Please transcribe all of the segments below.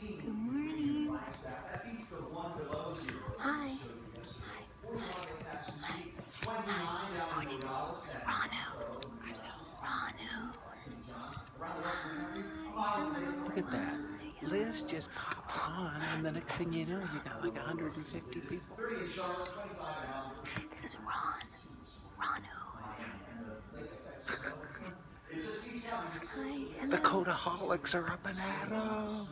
Good morning. Hi. Morning. Look at that. Liz just pops on, and the next thing you know, you got like 150 people. This is Ron. Hi. The Kotalik.Almost are up and at 'em.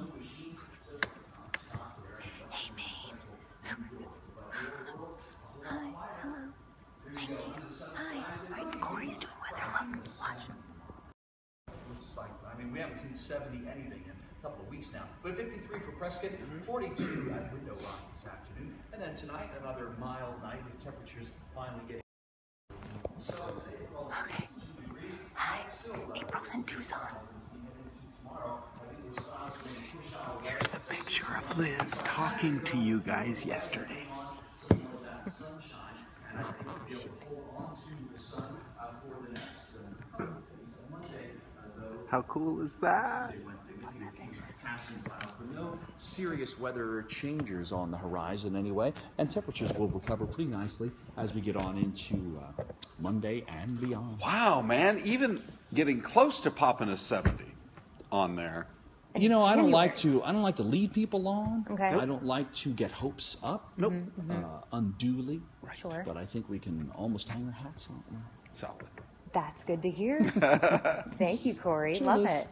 Hey, Maine. Hi. Hello. Thank you. Hi. Right, Corey's doing weather. Look. Watch. Looks like, I mean, we haven't seen 70 anything in a couple of weeks now. But 53 for Prescott, 42 at Window Rock this afternoon. And then tonight, another mild night with temperatures finally getting. Okay. Hi. April's in Tucson. Here's the picture of Liz talking to you guys yesterday. How cool is that? No serious weather changers on the horizon anyway, and temperatures will recover pretty nicely as we get on into Monday and beyond. Wow, man, even getting close to popping a 70 on there. You know, I don't like to lead people on. Okay. I don't like to get hopes up. Nope. Unduly. Sure. But I think we can almost hang our hats on. Solid. That's good to hear. Thank you, Corey. Cheers. Love it.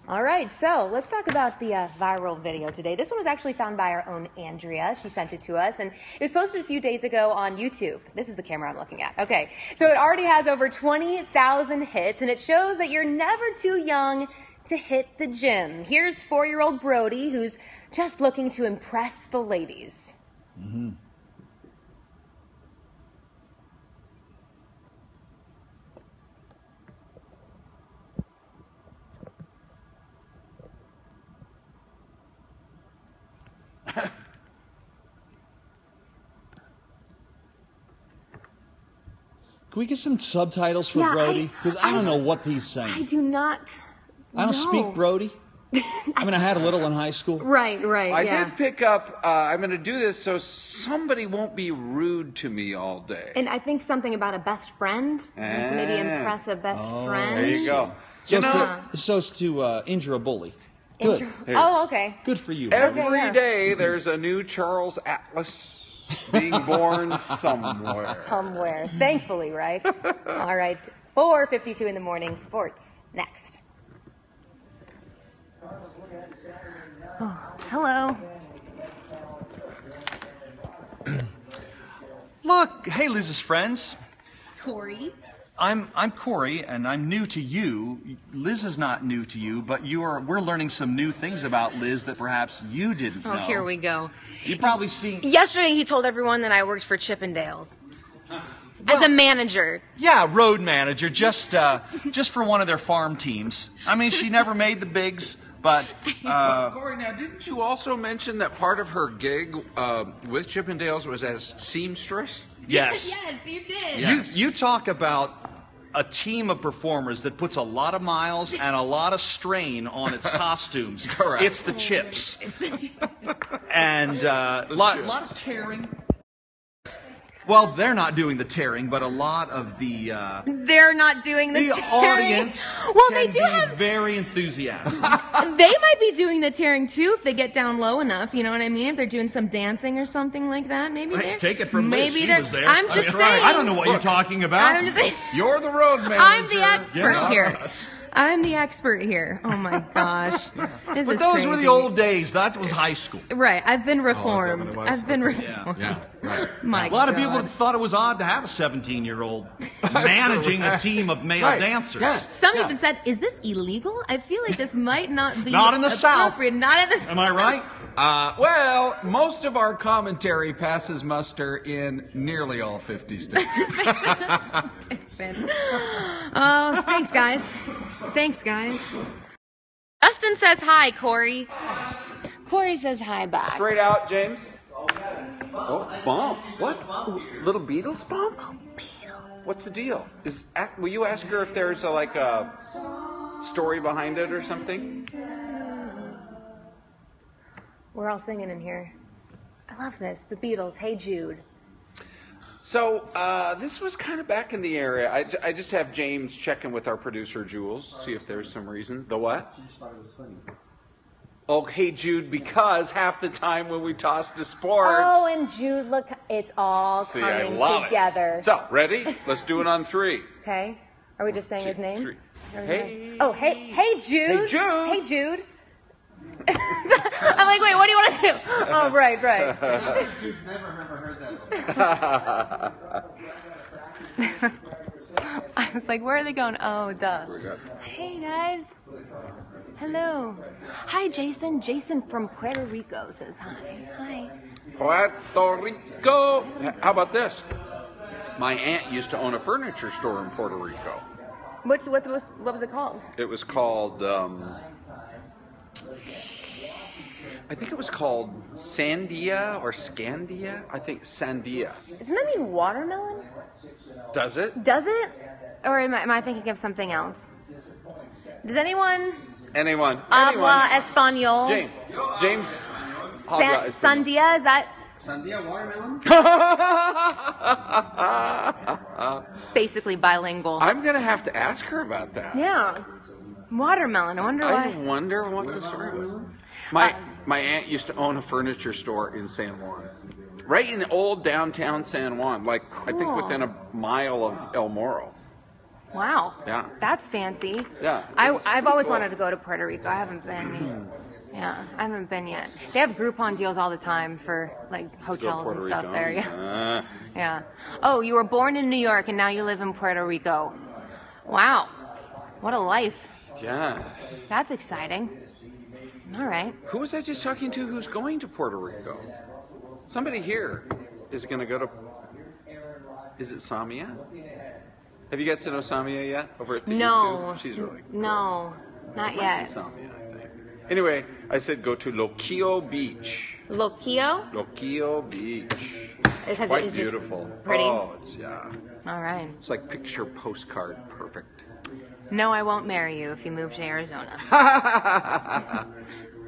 All right, so let's talk about the viral video today. This one was actually found by our own Andrea. She sent it to us, and it was posted a few days ago on YouTube. This is the camera I'm looking at. Okay, so it already has over 20,000 hits, and it shows that you're never too young to hit the gym. Here's 4-year-old Brody, who's just looking to impress the ladies. Mm-hmm. Can we get some subtitles for Brody? Because I don't know what he's saying. I do not I don't know. speak Brody. I mean, I had a little in high school. Right, I yeah. did pick up, I'm going to do this so somebody won't be rude to me all day. And I think something about a best friend. And to maybe impress a best friend. There you go. So as to injure a bully. Good. Oh, okay. Good for you. Every day there's a new Charles Atlas being born somewhere. Somewhere. Thankfully, right? All right. 4:52 in the morning. Sports. Next. Oh, hello. Look, hey, Liz's friends. Corey. I'm Corey, and I'm new to you. Liz is not new to you, but we're learning some new things about Liz that perhaps you didn't know. Oh, here we go. You've probably seen. Yesterday, he told everyone that I worked for Chippendales as a manager. Yeah, road manager, just for one of their farm teams. I mean, she never made the bigs, but. Corey, now didn't you also mention that part of her gig with Chippendales was as seamstress? Yes. Yes, you did. Yes. You talk about a team of performers that puts a lot of miles and a lot of strain on its costumes. Correct. It's the Chips. And a lot of tearing. Well, they're not doing the tearing, but a lot of the They're not doing the tearing. audience Well, can they do be have. very enthusiastic. They might be doing the tearing too if they get down low enough. You know what I mean? If they're doing some dancing or something like that, maybe they're. Take it from Liz. Maybe She they're. was there. I'm just saying. I don't know what you're talking about. I'm just saying. You're the road manager. I'm the expert Yeah. here. I'm the expert here. Oh my gosh. This But is those were crazy. the old days. That was high school. Right. I've been reformed. what it was? I've been reformed. Yeah, right. My A lot of people God. thought it was odd to have a 17-year-old managing a team of male dancers. Yeah. Some even said, "Is this illegal?" I feel like this might not be Not in the South. appropriate. Not in the Am I right? Well, most of our commentary passes muster in nearly all 50 states. Oh, thanks, guys. Thanks, guys. Justin says hi, Corey. Corey says hi back. Straight out, James. Oh, bump. What? Little Beatles bump? Oh, Beatles. What's the deal? Will you ask her if there's a story behind it or something? We're all singing in here. I love this. The Beatles, Hey Jude. So this was kind of back in the area. I just have James checking with our producer, Jules, see if there's some reason. The what? She just thought it was funny. Oh, Hey Jude, because half the time when we toss to sports. Oh, and Jude, look, it's all See, I coming love together. It. So, ready? Let's do it on 3. Okay. Are we just saying his name? 3. Hey. Oh, hey Jude. Hey, Jude. Hey, Jude. I'm like, wait, what do you want to do? Oh, right. Jude's never heard that. I was like, where are they going? Oh, duh. Here we go. Hey, guys. Hello. Hi, Jason. Jason from Puerto Rico says hi. Hi. Puerto Rico. How about this? My aunt used to own a furniture store in Puerto Rico. What was it called? It was called, I think it was called Sandia or Scandia. I think Sandia. Doesn't that mean watermelon? Does it? Does it? Or am I thinking of something else? Does anyone habla español? James. Sandia, is that Sandia watermelon? basically bilingual? I'm going to have to ask her about that. Yeah. Watermelon. I wonder why. I wonder what the story was. My aunt used to own a furniture store in San Juan. Right in old downtown San Juan. Like, I think within a mile of El Moro. Wow. Yeah. That's fancy. Yeah. I've always wanted to go to Puerto Rico. I haven't been. Yeah, I haven't been yet. They have Groupon deals all the time for like hotels and stuff there. Yeah. Yeah. Oh, you were born in New York and now you live in Puerto Rico. Wow. What a life. Yeah. That's exciting. All right. Who was I just talking to who's going to Puerto Rico? Somebody here is going to go to... Is it Samia? Have you guys to know Samia yet? Over at the YouTube? She's really cool. No, not yet. Samia, I think. Anyway, I said go to Loquillo Beach. Loquillo? Loquillo Beach. It's beautiful. Pretty? Oh, it's, yeah. All right. It's like picture postcard perfect. No, I won't marry you if you move to Arizona.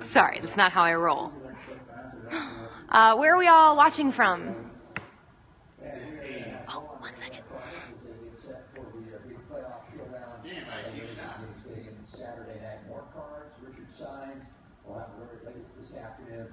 Sorry, that's not how I roll. Where are we all watching from? Oh, 1 second. Saturday night, more cards, Richard Signs. We'll have the latest this afternoon.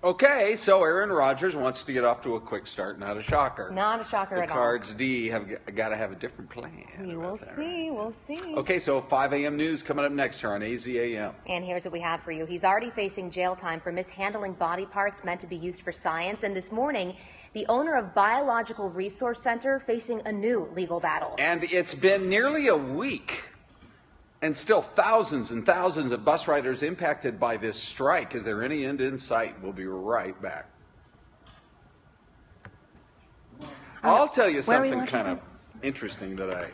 Okay, so Aaron Rodgers wants to get off to a quick start. Not a shocker. Not a shocker at all. The Cards D have got to have a different plan. We will see. We'll see. Okay, so 5 a.m. news coming up next here on AZAM. And here's what we have for you. He's already facing jail time for mishandling body parts meant to be used for science. And this morning, the owner of Biological Resource Center facing a new legal battle. And it's been nearly a week. And still thousands and thousands of bus riders impacted by this strike. Is there any end in sight? We'll be right back. I'll tell you something kind of interesting that I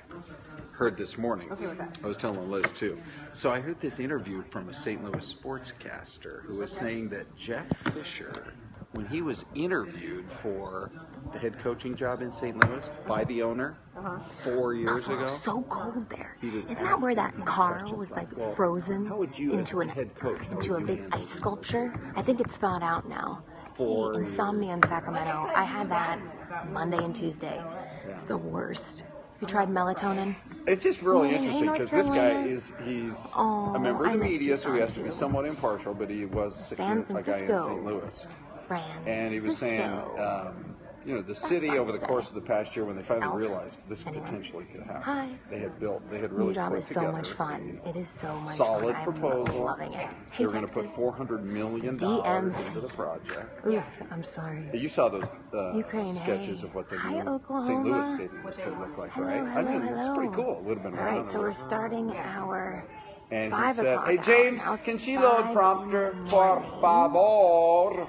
heard this morning. Okay, what's that? I was telling Liz too. So I heard this interview from a St. Louis sportscaster who was saying that Jeff Fisher, when he was interviewed for the head coaching job in St. Louis by the owner 4 years ago. So cold there. Isn't that where that car was like frozen into a big handle ice sculpture? I think it's thawed out now. Insomnia in Sacramento. I had that Monday and Tuesday. It's the worst. Have you tried melatonin? It's just really interesting North because this guy Carolina. he's Oh, a member of I the missed media, so he Tucson, has to be too. somewhat impartial, but he was San a guy in Francisco. St. Louis. Francisco. And he was saying, the city over the course of the past year, when they finally Elf. realized this Anyway. potentially could happen, Hi. they had really New job put is so together much fun. It is so much solid fun. proposal. I'm loving it. They Hey, were going to put Texas. $400 million DMs. into the project. Oof, I'm sorry. You saw those Ukraine, sketches hey. of what the Hi, new St. Oklahoma. Louis stadium was going to look like, Hello, right? hello, I mean, it's pretty hello. cool. It would have been All right right, on so the we're road. starting our And he 5 said, o'clock "Hey hour. James, Now it's can she 5 load in prompter, the por morning. favor?"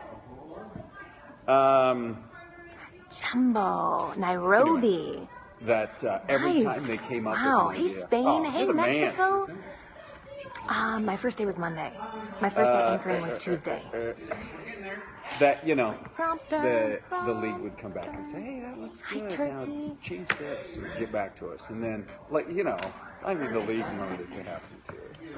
Jumbo, Nairobi. That every Nice. time they came up Wow. with an Hey, idea. Spain. Oh, Hey, you're the man. Mexico. My first day was Monday. My first day anchoring was Tuesday. That Prompter, the league would come back and say, "Hey, that looks Hi, good. Turkey." Now change this and get back to us." And then, the league wanted it to happen too. So,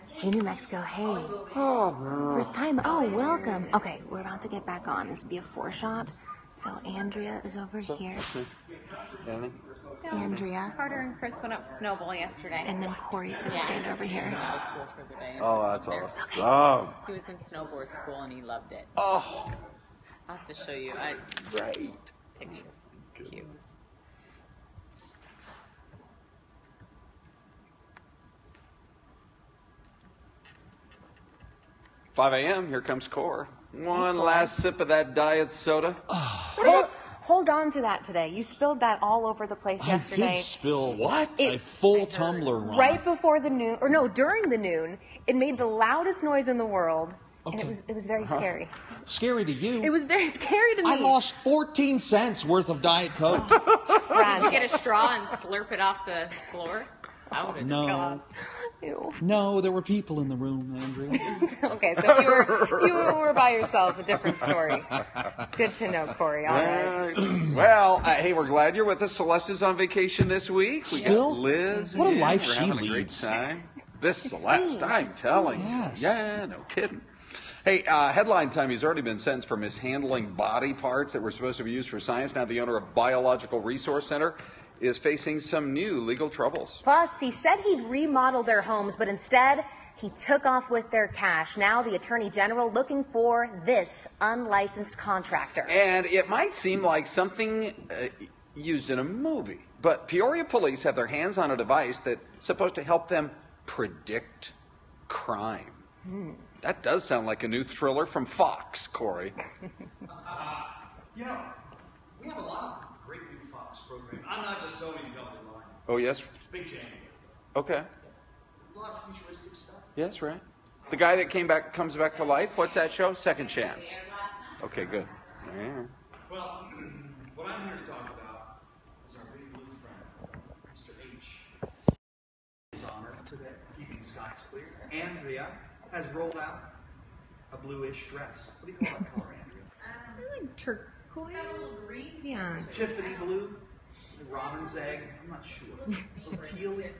Hey, New Mexico. Hey. First time. Oh, welcome. Okay, we're about to get back on. This will be a 4-shot. So Andrea is over here. Andrea. Carter and Chris went up to Snowball yesterday. And then Corey's going to stand over here. That was cool for the day. Oh, that's awesome. He was in snowboard school and he loved it. Oh, I'll have to show you a great. picture. It's cute. "5 a.m., here comes Core. One last sip of that diet soda. Hold on to that today. You spilled that all over the place yesterday. I did spill What? a full tumbler, Ron. Right before the noon, or no, during the noon. It made the loudest noise in the world, and it was very scary. Scary to you. It was very scary to me. I lost 14 cents worth of Diet Coke. Did you get a straw and slurp it off the floor? I would have No. Ew. No, there were people in the room, Andrea. Okay, so if you were by yourself, a different story. Good to know, Corey. All right. Well, hey, we're glad you're with us. Celeste is on vacation this week. We Still? got Liz. What a in. life We're she having a great leads. time. This She's Celeste, sweet. I'm telling you. Yes. Yeah, no kidding. Hey, headline time. He's already been sentenced for mishandling body parts that were supposed to be used for science. Now the owner of Biological Resource Center is facing some new legal troubles. Plus, he said he'd remodel their homes, but instead, he took off with their cash. Now the Attorney General looking for this unlicensed contractor. And it might seem like something used in a movie, but Peoria police have their hands on a device that's supposed to help them predict crime. That does sound like a new thriller from Fox, Corey. You know, we have a lot of great new Fox programs. I'm not just telling you to jump in line. Oh, yes? Big change. Okay. A lot of futuristic stuff. Yes, right. The guy that comes back to life, what's that show? Second Chance. Okay, good. Yeah. Well, what I'm here to talk about is our big blue friend, Mr. H. His honor today, keeping skies clear. Andrea has rolled out a bluish dress. What do you call that color, Andrea? I like turquoise. Got a little green. Yeah. Tiffany blue? Robin's egg? I'm not sure. A little tealy?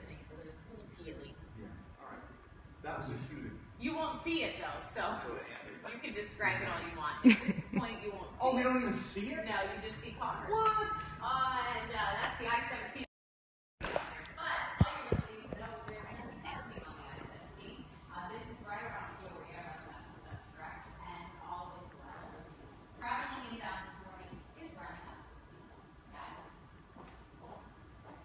Tealy. Yeah. All right. That was a huge. You won't see it though, so you can describe it all you want. At this point, you won't see Oh, we it. don't even see it? No, you just see cars. What? And that's the I-17. But all you're going to need to know is there's going to be parking on the I-17. This is right around Peoria, that's correct. And all is well. Traveling inbound this morning is running up.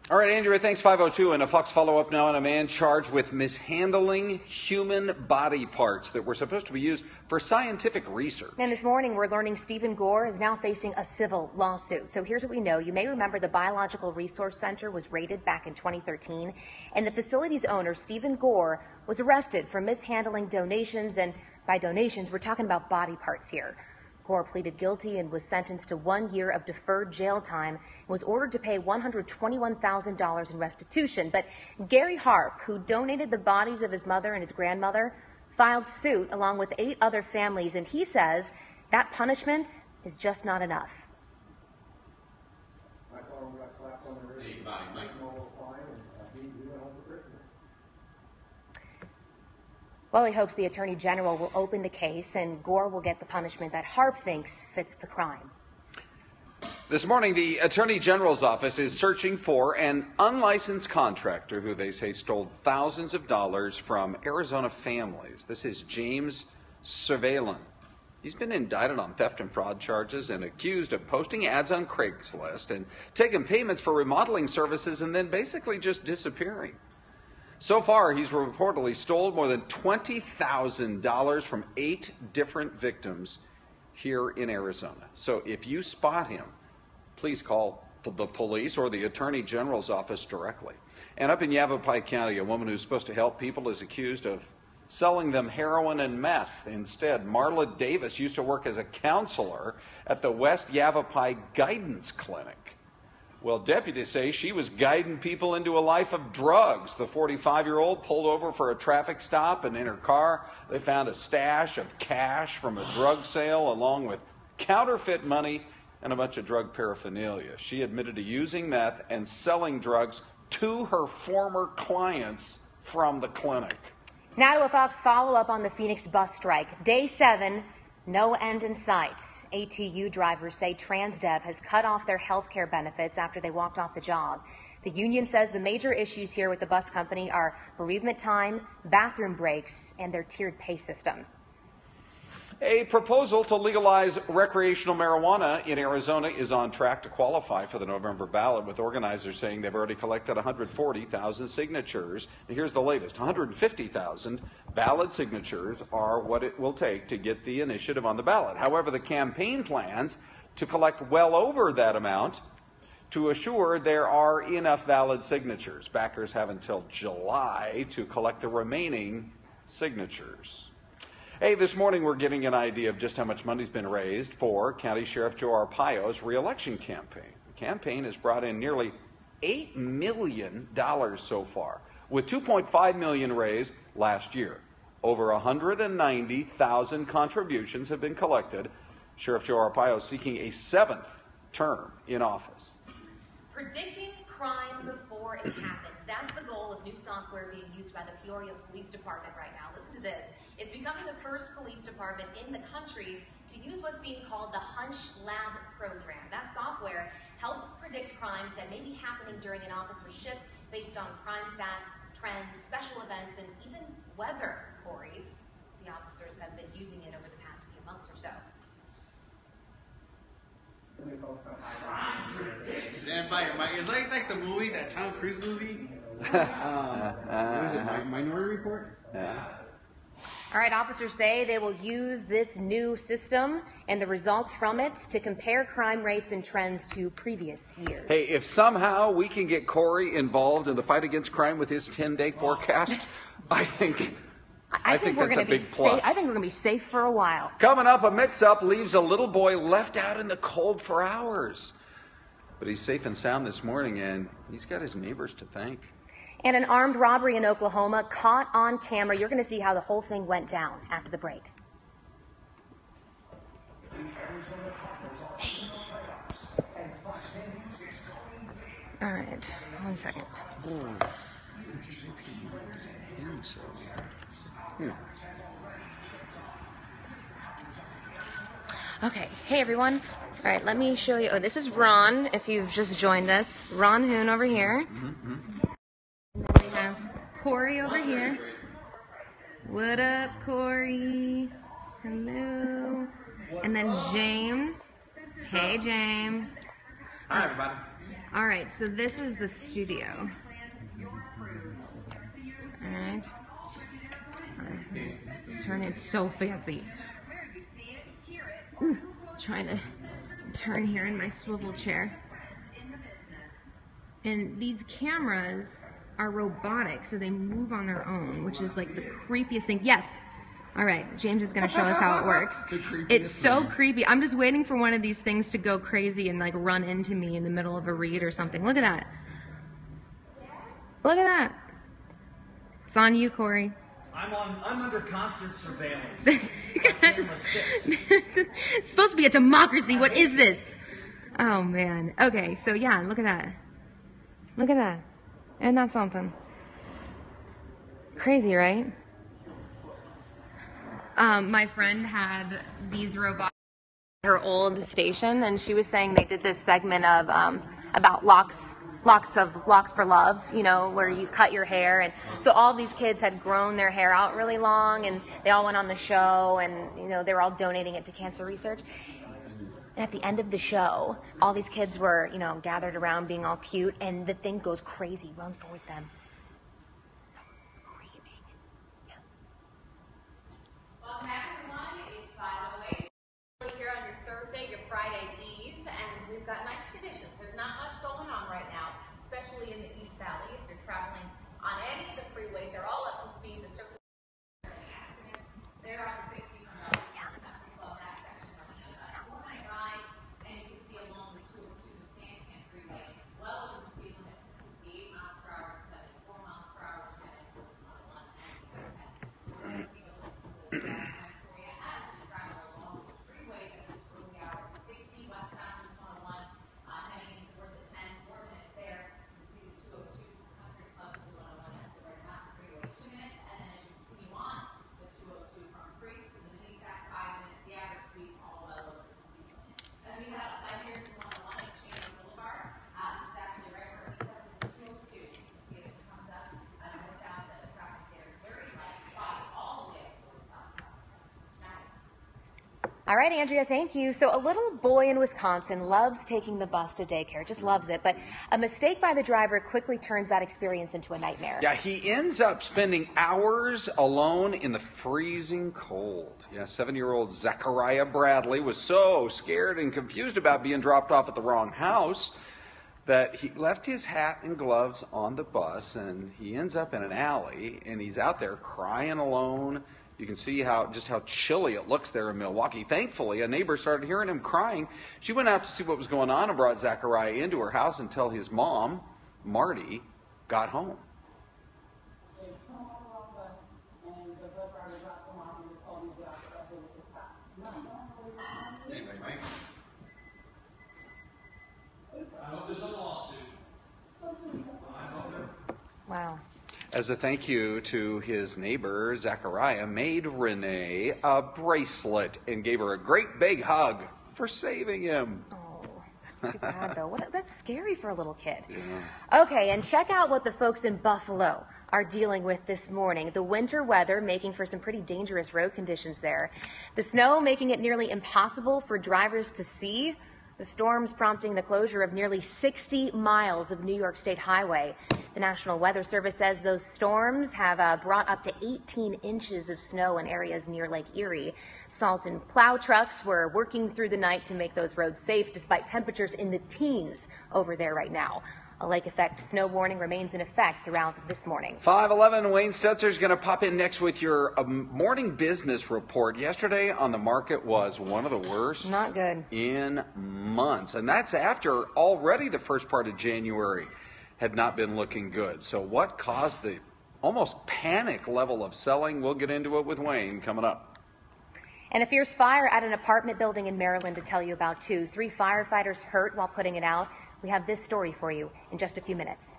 All right, Andrea, thanks. 502, and a Fox follow-up now on a man charged with mishandling human body parts that were supposed to be used for scientific research. And this morning, we're learning Stephen Gore is now facing a civil lawsuit. So here's what we know. You may remember the Biological Resource Center was raided back in 2013, and the facility's owner, Stephen Gore, was arrested for mishandling donations. And by donations, we're talking about body parts here. Gore pleaded guilty and was sentenced to 1 year of deferred jail time and was ordered to pay $121,000 in restitution. But Gary Harp, who donated the bodies of his mother and his grandmother, filed suit along with 8 other families, and he says that punishment is just not enough. I saw him got slapped on the wrist. Nice and all fine, and he went home for Christmas. Well, he hopes the Attorney General will open the case and Gore will get the punishment that Harp thinks fits the crime. This morning, the Attorney General's office is searching for an unlicensed contractor who they say stole thousands of dollars from Arizona families. This is James Cervelin. He's been indicted on theft and fraud charges and accused of posting ads on Craigslist and taking payments for remodeling services and then basically just disappearing. So far, he's reportedly stole more than $20,000 from 8 different victims here in Arizona. So if you spot him, please call the police or the Attorney General's office directly. And up in Yavapai County, a woman who's supposed to help people is accused of selling them heroin and meth. Instead, Marla Davis used to work as a counselor at the West Yavapai Guidance Clinic. Well, deputies say she was guiding people into a life of drugs. The 45-year-old pulled over for a traffic stop, and in her car, they found a stash of cash from a drug sale along with counterfeit money and a bunch of drug paraphernalia. She admitted to using meth and selling drugs to her former clients from the clinic. Now to a Fox follow-up on the Phoenix bus strike. Day 7, no end in sight. ATU drivers say TransDev has cut off their health care benefits after they walked off the job. The union says the major issues here with the bus company are bereavement time, bathroom breaks, and their tiered pay system. A proposal to legalize recreational marijuana in Arizona is on track to qualify for the November ballot, with organizers saying they've already collected 140,000 signatures. And here's the latest. 150,000 valid signatures are what it will take to get the initiative on the ballot. However, the campaign plans to collect well over that amount to assure there are enough valid signatures. Backers have until July to collect the remaining signatures. Hey, this morning we're getting an idea of just how much money's been raised for County Sheriff Joe Arpaio's re-election campaign. The campaign has brought in nearly $8 million so far, with $2.5 million raised last year. Over 190,000 contributions have been collected. Sheriff Joe Arpaio seeking a 7th term in office. Predicting crime before it happens. That's the goal of new software being used by the Peoria Police Department right now. Listen to this. It's becoming the first police department in the country to use what's being called the Hunch Lab program. That software helps predict crimes that may be happening during an officer's shift based on crime stats, trends, special events, and even weather, Corey. The officers have been using it over the past few months or so. Stand by your mic. It's like the movie, that Tom Cruise movie. What is it, Minority Report? Yeah. All right, officers say they will use this new system and the results from it to compare crime rates and trends to previous years. Hey, if somehow we can get Corey involved in the fight against crime with his 10-day forecast, I think we're that's going a to be big safe. plus. I think we're going to be safe for a while. Coming up, a mix-up leaves a little boy left out in the cold for hours. But he's safe and sound this morning, and he's got his neighbors to thank. And an armed robbery in Oklahoma caught on camera. You're going to see how the whole thing went down after the break. All right, 1 second. Okay, hey everyone. All right, let me show you. Oh, this is Ron, if you've just joined us. Ron Hoon over here. And then we have Corey over here. What up, Corey? Hello. And then James. Hey, James. Hi, everybody. All right, so this is the studio. All right. Turn it so fancy. Ooh, trying to turn here in my swivel chair. And these cameras are robotic, so they move on their own, which is like the creepiest thing. Yes. All right, James is going to show us how it works. It's so creepy. I'm just waiting for one of these things to go crazy and like run into me in the middle of a read or something. Look at that. Look at that. It's on you, Corey. I'm under constant surveillance. Camera 6. It's supposed to be a democracy. What is this? Oh man. Okay, so yeah, look at that. Look at that. Isn't that something? Crazy, right? My friend had these robots at her old station, and she was saying they did this segment of about locks for love, you know, where you cut your hair. And so all these kids had grown their hair out really long, and they all went on the show, and you know, they were all donating it to cancer research. And at the end of the show, all these kids were, you know, gathered around being all cute, and the thing goes crazy, runs towards them. No one's screaming. Yeah. Welcome back, everyone. It's 5:08. Here on your Thursday, your Friday Eve, and we've got nice conditions. There's not much going on right now, especially in the East Valley. If you're traveling on any of the freeways, they're all up to speed. The circle accidents, they're on 60 from the well, that section of the 495, and you can see along the 202 Santan Freeway, well over the speed limit, 68 miles per hour, 70. All right, Andrea, thank you. So a little boy in Wisconsin loves taking the bus to daycare, just loves it. But a mistake by the driver quickly turns that experience into a nightmare. Yeah, he ends up spending hours alone in the freezing cold. Yeah, 7-year-old Zachariah Bradley was so scared and confused about being dropped off at the wrong house that he left his hat and gloves on the bus, and he ends up in an alley, and he's out there crying alone. You can see just how chilly it looks there in Milwaukee. Thankfully, a neighbor started hearing him crying. She went out to see what was going on and brought Zachariah into her house until his mom, Marty, got home. Anyway, Mike. I hope there's a lawsuit. Wow. As a thank you to his neighbor, Zachariah made Renee a bracelet and gave her a great big hug for saving him. Oh, that's too bad, though. That's scary for a little kid. Yeah. Okay, and check out what the folks in Buffalo are dealing with this morning. The winter weather making for some pretty dangerous road conditions there. The snow making it nearly impossible for drivers to see. The storms prompting the closure of nearly 60 miles of New York State highway. The National Weather Service says those storms have brought up to 18 inches of snow in areas near Lake Erie. Salt and plow trucks were working through the night to make those roads safe despite temperatures in the teens over there right now. A lake effect snow warning remains in effect throughout this morning. 5:11, Wayne Stutzer's going to pop in next with your morning business report. Yesterday on the market was one of the worst. Not good. In months. And that's after already the first part of January had not been looking good. So what caused the almost panic level of selling? We'll get into it with Wayne coming up. And a fierce fire at an apartment building in Maryland to tell you about, too. 3 firefighters hurt while putting it out. We have this story for you in just a few minutes.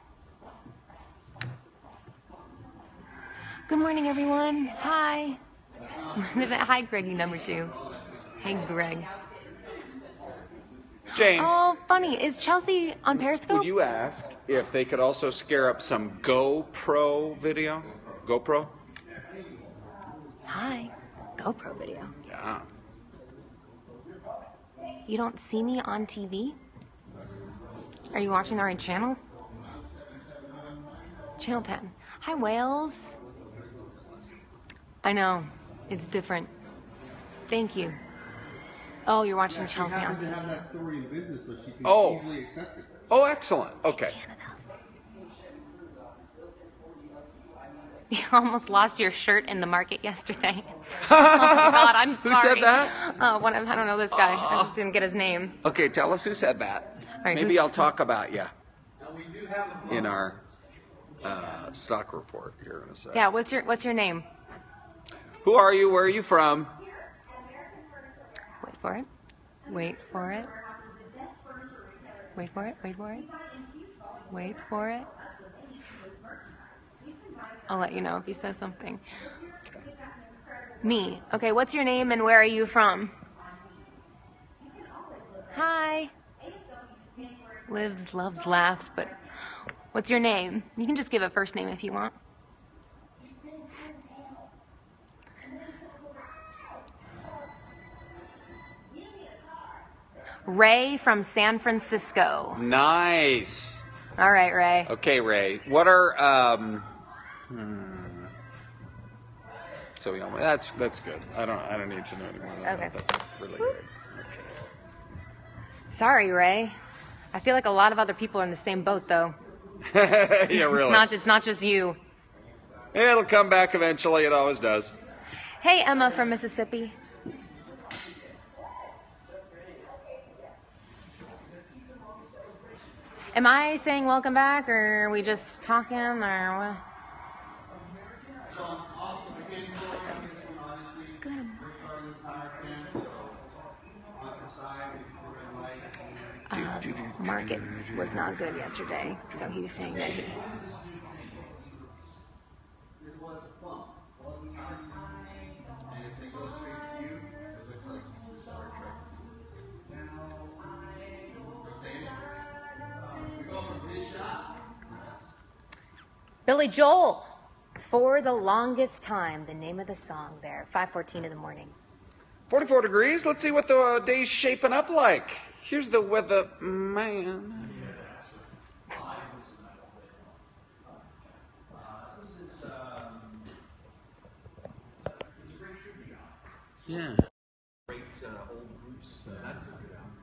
Good morning, everyone. Hi. Hi, Greggy number 2. Hey, Greg. James. Oh, funny. Is Chelsea on Periscope? Would you ask if they could also scare up some GoPro video? GoPro? Hi. GoPro video. Yeah. You don't see me on TV? Are you watching the right channel? Channel 10. Hi, Wales. I know. It's different. Thank you. Oh, you're watching Chelsea on TV. To have that story in business so she can easily access it. Oh, excellent. Okay. You almost lost your shirt in the market yesterday. Oh, my God, I'm sorry. Who said that? I don't know this guy. I didn't get his name. Okay, tell us who said that. Right, maybe I'll talk about you We do have in our stock report here in a second. Yeah, what's your name? Who are you? Where are you from? Wait for it. Wait for it. Wait for it. Wait for it. Wait for it. I'll let you know if he says something. Me. Okay, what's your name and where are you from? Hi. Lives, loves, laughs, but what's your name? You can just give a first name if you want. Ray from San Francisco. Nice. All right, Ray. Okay, Ray. What are So that's good. I don't need to know anymore. Okay. That's really good. Sorry, Ray. I feel like a lot of other people are in the same boat, though. Yeah, really. It's not just you. It'll come back eventually. It always does. Hey, Emma from Mississippi. Am I saying welcome back, or are we just talking, or what? Market was not good yesterday, so he was saying that he... Billy Joel, For the Longest Time, the name of the song there, 5:14 in the morning. 44 degrees. Let's see what the day's shaping up like. Here's the weather man. Yeah. Great old groups. That's a good album.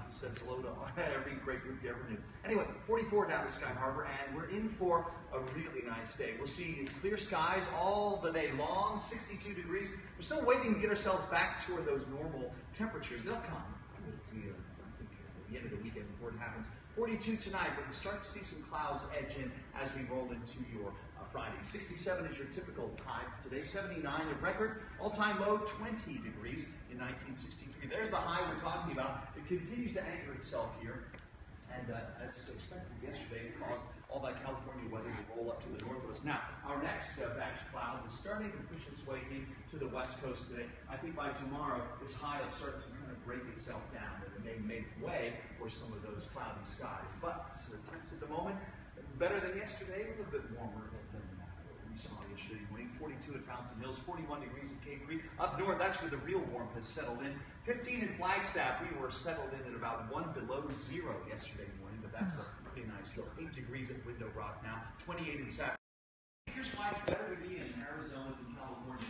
He says hello to every great group you ever knew. Anyway, 44 down to Sky Harbor, and we're in for a really nice day. We'll see clear skies all the day long, 62 degrees. We're still waiting to get ourselves back toward those normal temperatures. They'll come. I think at the end of the weekend before it happens. 42 tonight, but we start to see some clouds edge in as we roll into your Friday. 67 is your typical high for today. 79 the record. All-time low, 20 degrees in 1963. There's the high we're talking about. It continues to anchor itself here. And as expected yesterday, it caused all that California weather to roll up to the north of us. Now, our next batch of clouds is starting to push its way into the west coast today. I think by tomorrow, this high will start to kind of break itself down and it may make way for some of those cloudy skies. But the temps at the moment, better than yesterday, a little bit warmer than we saw yesterday morning. 42 at Fountain Hills, 41 degrees at Cave Creek. Up north, that's where the real warmth has settled in. 15 in Flagstaff. We were settled in at about 1 below zero yesterday morning, but that's a pretty nice look. 8 degrees at Window Rock now, 28 in Sacramento. Here's why it's better to be in Arizona than California.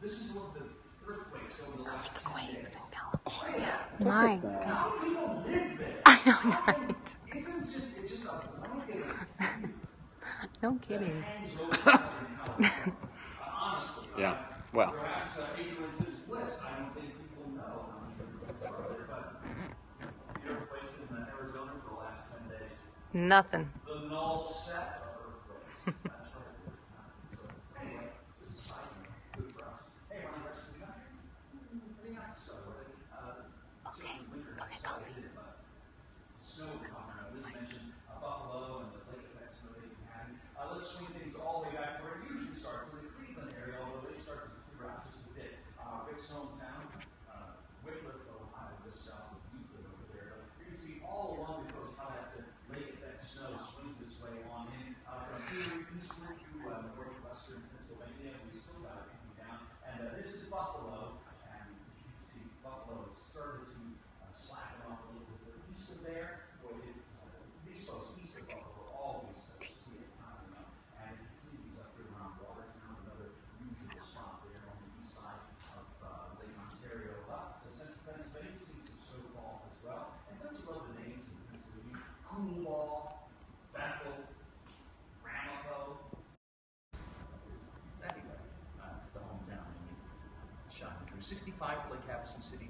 This is one of the earthquakes over the last 10 days. Oh, yeah. My God. How do people live there? I know, right? Isn't it just a blanket of no kidding. Honestly, Yeah. Well. Perhaps ignorance is bliss. I don't think people know how much earthquakes are there, but the earthquakes in Arizona for the last 10 days. Nothing. The null set of earthquakes. That's right. It's not. So anyway, this is a side note. Good for us. Hey, we're on the rest of the country. Pretty nice. So certainly winter has settled in, but it's snow coming. Liz mentioned Buffalo and the lake effect snow they've been having. Let's swing things all the way back to where it usually starts, in the Cleveland area, although they start to clear out just a bit. Rick's hometown, Wickliffe, Ohio, just south of Euclid over there. But you can see all along the coast how that lake effect snow swings its way on in. From here eastward through northwestern Pennsylvania, we still got it coming down. And this is Buffalo, and you can see Buffalo has started to slacken off a little bit east of there. Boy, these folks east of Buffalo always see it coming up, and it continues up here around Watertown, another usual spot there on the east side of Lake Ontario. Up to central Pennsylvania, seeing some snowfall as well. And don't you love the names in Pennsylvania? Coolball, Bethel, Ramapo. Anyway, it's the hometown. Shining through. 65 for Lake Havasu City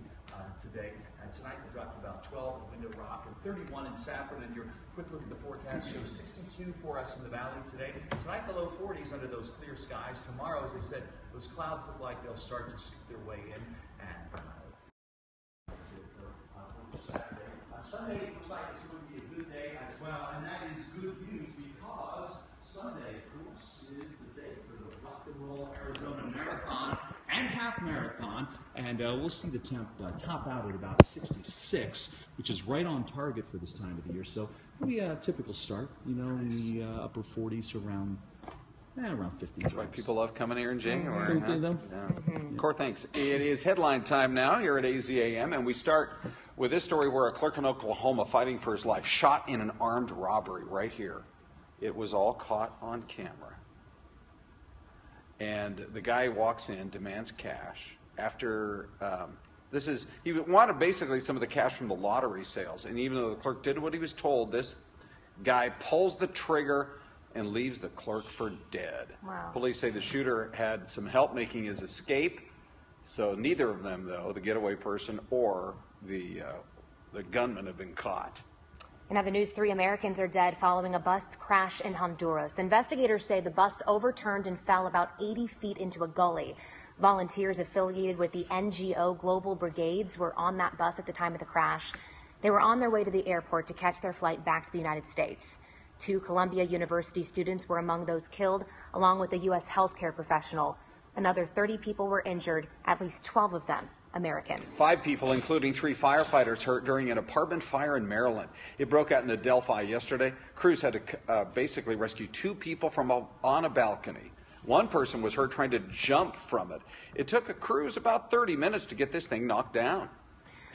today. And tonight we'll drop to about 12 at Window Rock and 31 in Safford. And your quick look at the forecast shows 62 for us in the valley today. Tonight the low 40s under those clear skies. Tomorrow, as I said, those clouds look like they'll start to scoop their way in. And Sunday looks like it's going to be a good day as well. And that is good news because Sunday, of course, is the day for the Rock and Roll Arizona Marathon and Half Marathon, and we'll see the temp top out at about 66, which is right on target for this time of the year. So we a typical start, in the upper 40s to around 50. That's why people love coming here in January. Don't they, though? Yeah. Cor, thanks. It is headline time now here at AZAM, and we start with this story where a clerk in Oklahoma fighting for his life shot in an armed robbery right here. It was all caught on camera. And the guy walks in, demands cash. After he wanted basically some of the cash from the lottery sales. And even though the clerk did what he was told, this guy pulls the trigger and leaves the clerk for dead. Wow. Police say the shooter had some help making his escape. So neither of them, though, the getaway person or the gunman, have been caught. In other news, 3 Americans are dead following a bus crash in Honduras. Investigators say the bus overturned and fell about 80 feet into a gully. Volunteers affiliated with the NGO Global Brigades were on that bus at the time of the crash. They were on their way to the airport to catch their flight back to the United States. 2 Columbia University students were among those killed, along with a U.S. healthcare professional. Another 30 people were injured, at least 12 of them Americans. 5 people, including 3 firefighters, hurt during an apartment fire in Maryland. It broke out in Adelphi yesterday. Crews had to basically rescue 2 people from on a balcony One person was heard trying to jump from it. It took a crews about 30 minutes to get this thing knocked down.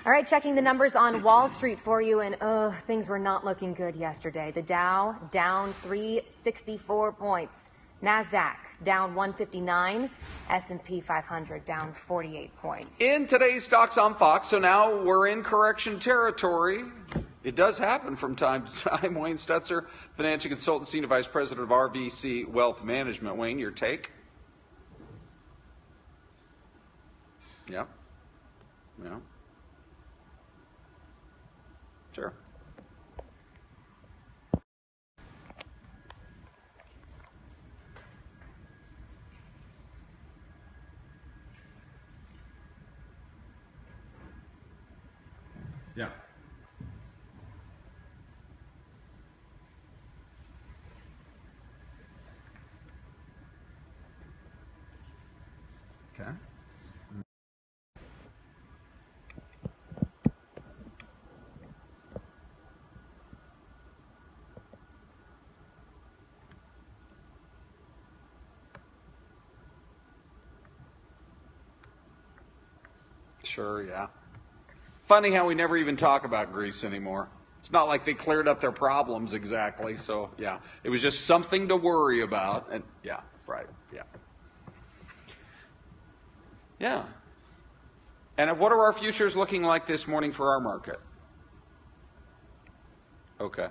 All right, checking the numbers on Wall Street for you, and things were not looking good yesterday. The Dow down 364 points. NASDAQ down 159. S&P 500 down 48 points. In today's Stocks on Fox, so now we're in correction territory. It does happen from time to time. Wayne Stutzer, financial consultant, senior vice president of RBC Wealth Management. Wayne, your take? Yeah. Yeah. Sure. Yeah. Okay. Sure, yeah. Funny how we never even talk about Greece anymore. It's not like they cleared up their problems exactly, so yeah. It was just something to worry about, and yeah, right, yeah. Yeah. And what are our futures looking like this morning for our market? Okay.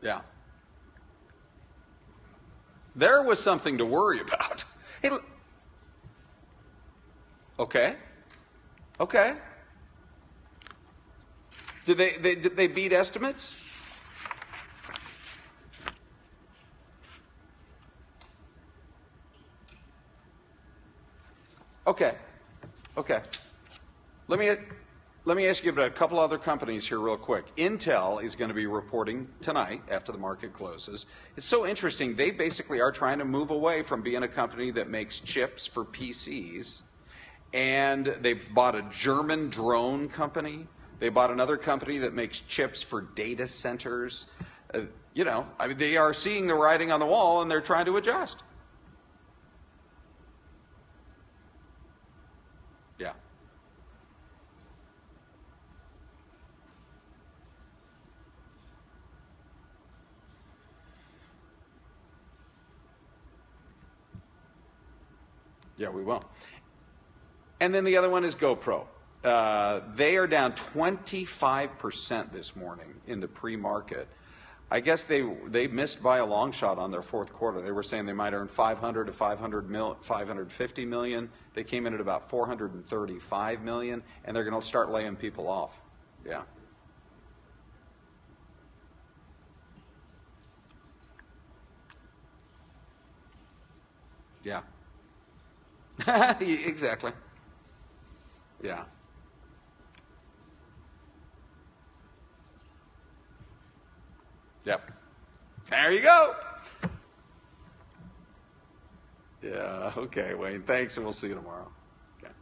Yeah. There was something to worry about. Hey, okay. Okay. Did they beat estimates? Okay. Okay. Let me ask you about a couple other companies here real quick. Intel is going to be reporting tonight after the market closes. It's so interesting. They basically are trying to move away from being a company that makes chips for PCs. And they've bought a German drone company. They bought another company that makes chips for data centers. You know, I mean, they are seeing the writing on the wall and they're trying to adjust. Yeah. Yeah, we will. And then the other one is GoPro. They are down 25% this morning in the pre-market. I guess they missed by a long shot on their fourth quarter. They were saying they might earn 500 to 550 million. They came in at about 435 million, and they're going to start laying people off. Yeah. Yeah. Exactly. Yeah. Yep. There you go. Yeah. Okay, Wayne. Thanks, and we'll see you tomorrow. Okay.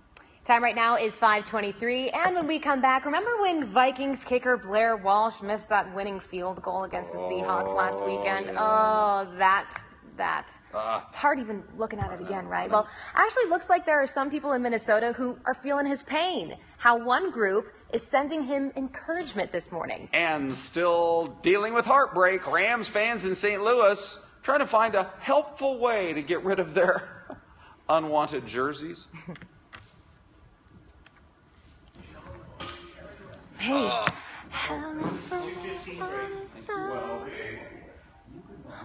Time right now is 5:23, and when we come back, remember when Vikings kicker Blair Walsh missed that winning field goal against the Seahawks last weekend? Yeah. Oh, that. It's hard even looking at it again, right? Well, actually looks like there are some people in Minnesota who are feeling his pain. How one group is sending him encouragement this morning. And still dealing with heartbreak, Rams fans in St. Louis trying to find a helpful way to get rid of their unwanted jerseys. Hey.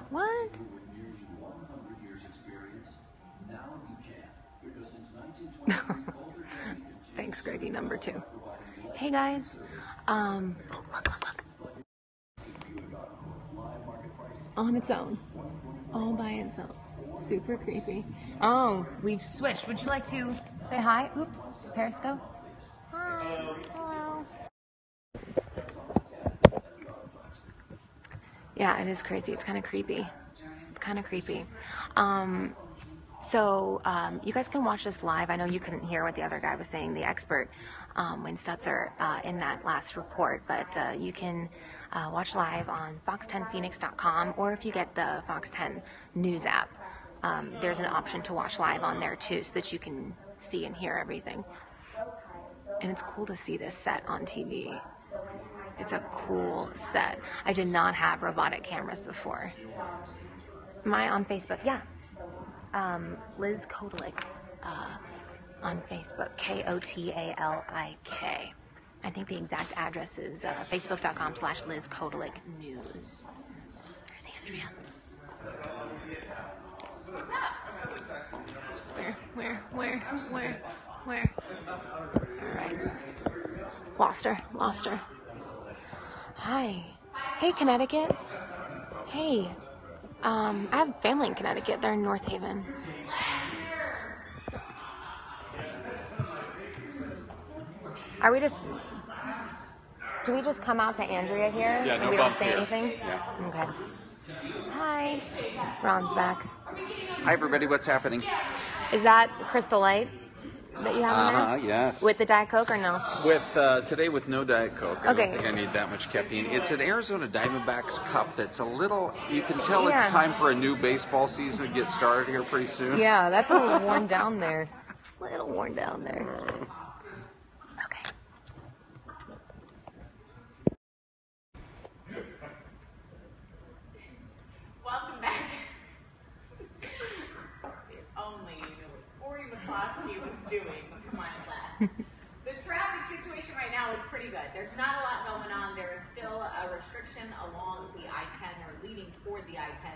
What? Thanks, Greggy, number 2. Hey, guys. Look. On its own. All by itself. Super creepy. Oh, we've switched. Would you like to say hi? Oops. Periscope. Hi. Hello. Yeah, it is crazy. It's kind of creepy. So you guys can watch this live. I know you couldn't hear what the other guy was saying, the expert, Wayne Stutzer, in that last report, but you can watch live on fox10phoenix.com, or if you get the Fox 10 News app, there's an option to watch live on there too, so that you can see and hear everything. And it's cool to see this set on TV. It's a cool set. I did not have robotic cameras before. Am I on Facebook? Yeah. Liz Kotalik on Facebook, Kotalik. I think the exact address is facebook.com/Liz Kotalik News. There's Andrea. Where? All right. Lost her. Hi. Hey, Connecticut. Hey. I have family in Connecticut. They're in North Haven. Do we just come out to Andrea here? Yeah, and no we don't bump say here. anything? Yeah. Okay. Hi. Ron's back. Hi, everybody. What's happening? Is that Crystal Light that you have in there? Yes. With the Diet Coke or no? With today with no Diet Coke. I Okay. don't think I need that much caffeine. It's an Arizona Diamondbacks cup that's a little, you can tell Yeah. it's time for a new baseball season to get started here pretty soon. Yeah, that's a little worn down there. Okay. Welcome back. If only you knew what Corey McCloskey was doing to my left. The traffic situation right now is pretty good. There's not a lot going on. There is still a restriction along the I-10 or leading toward the I-10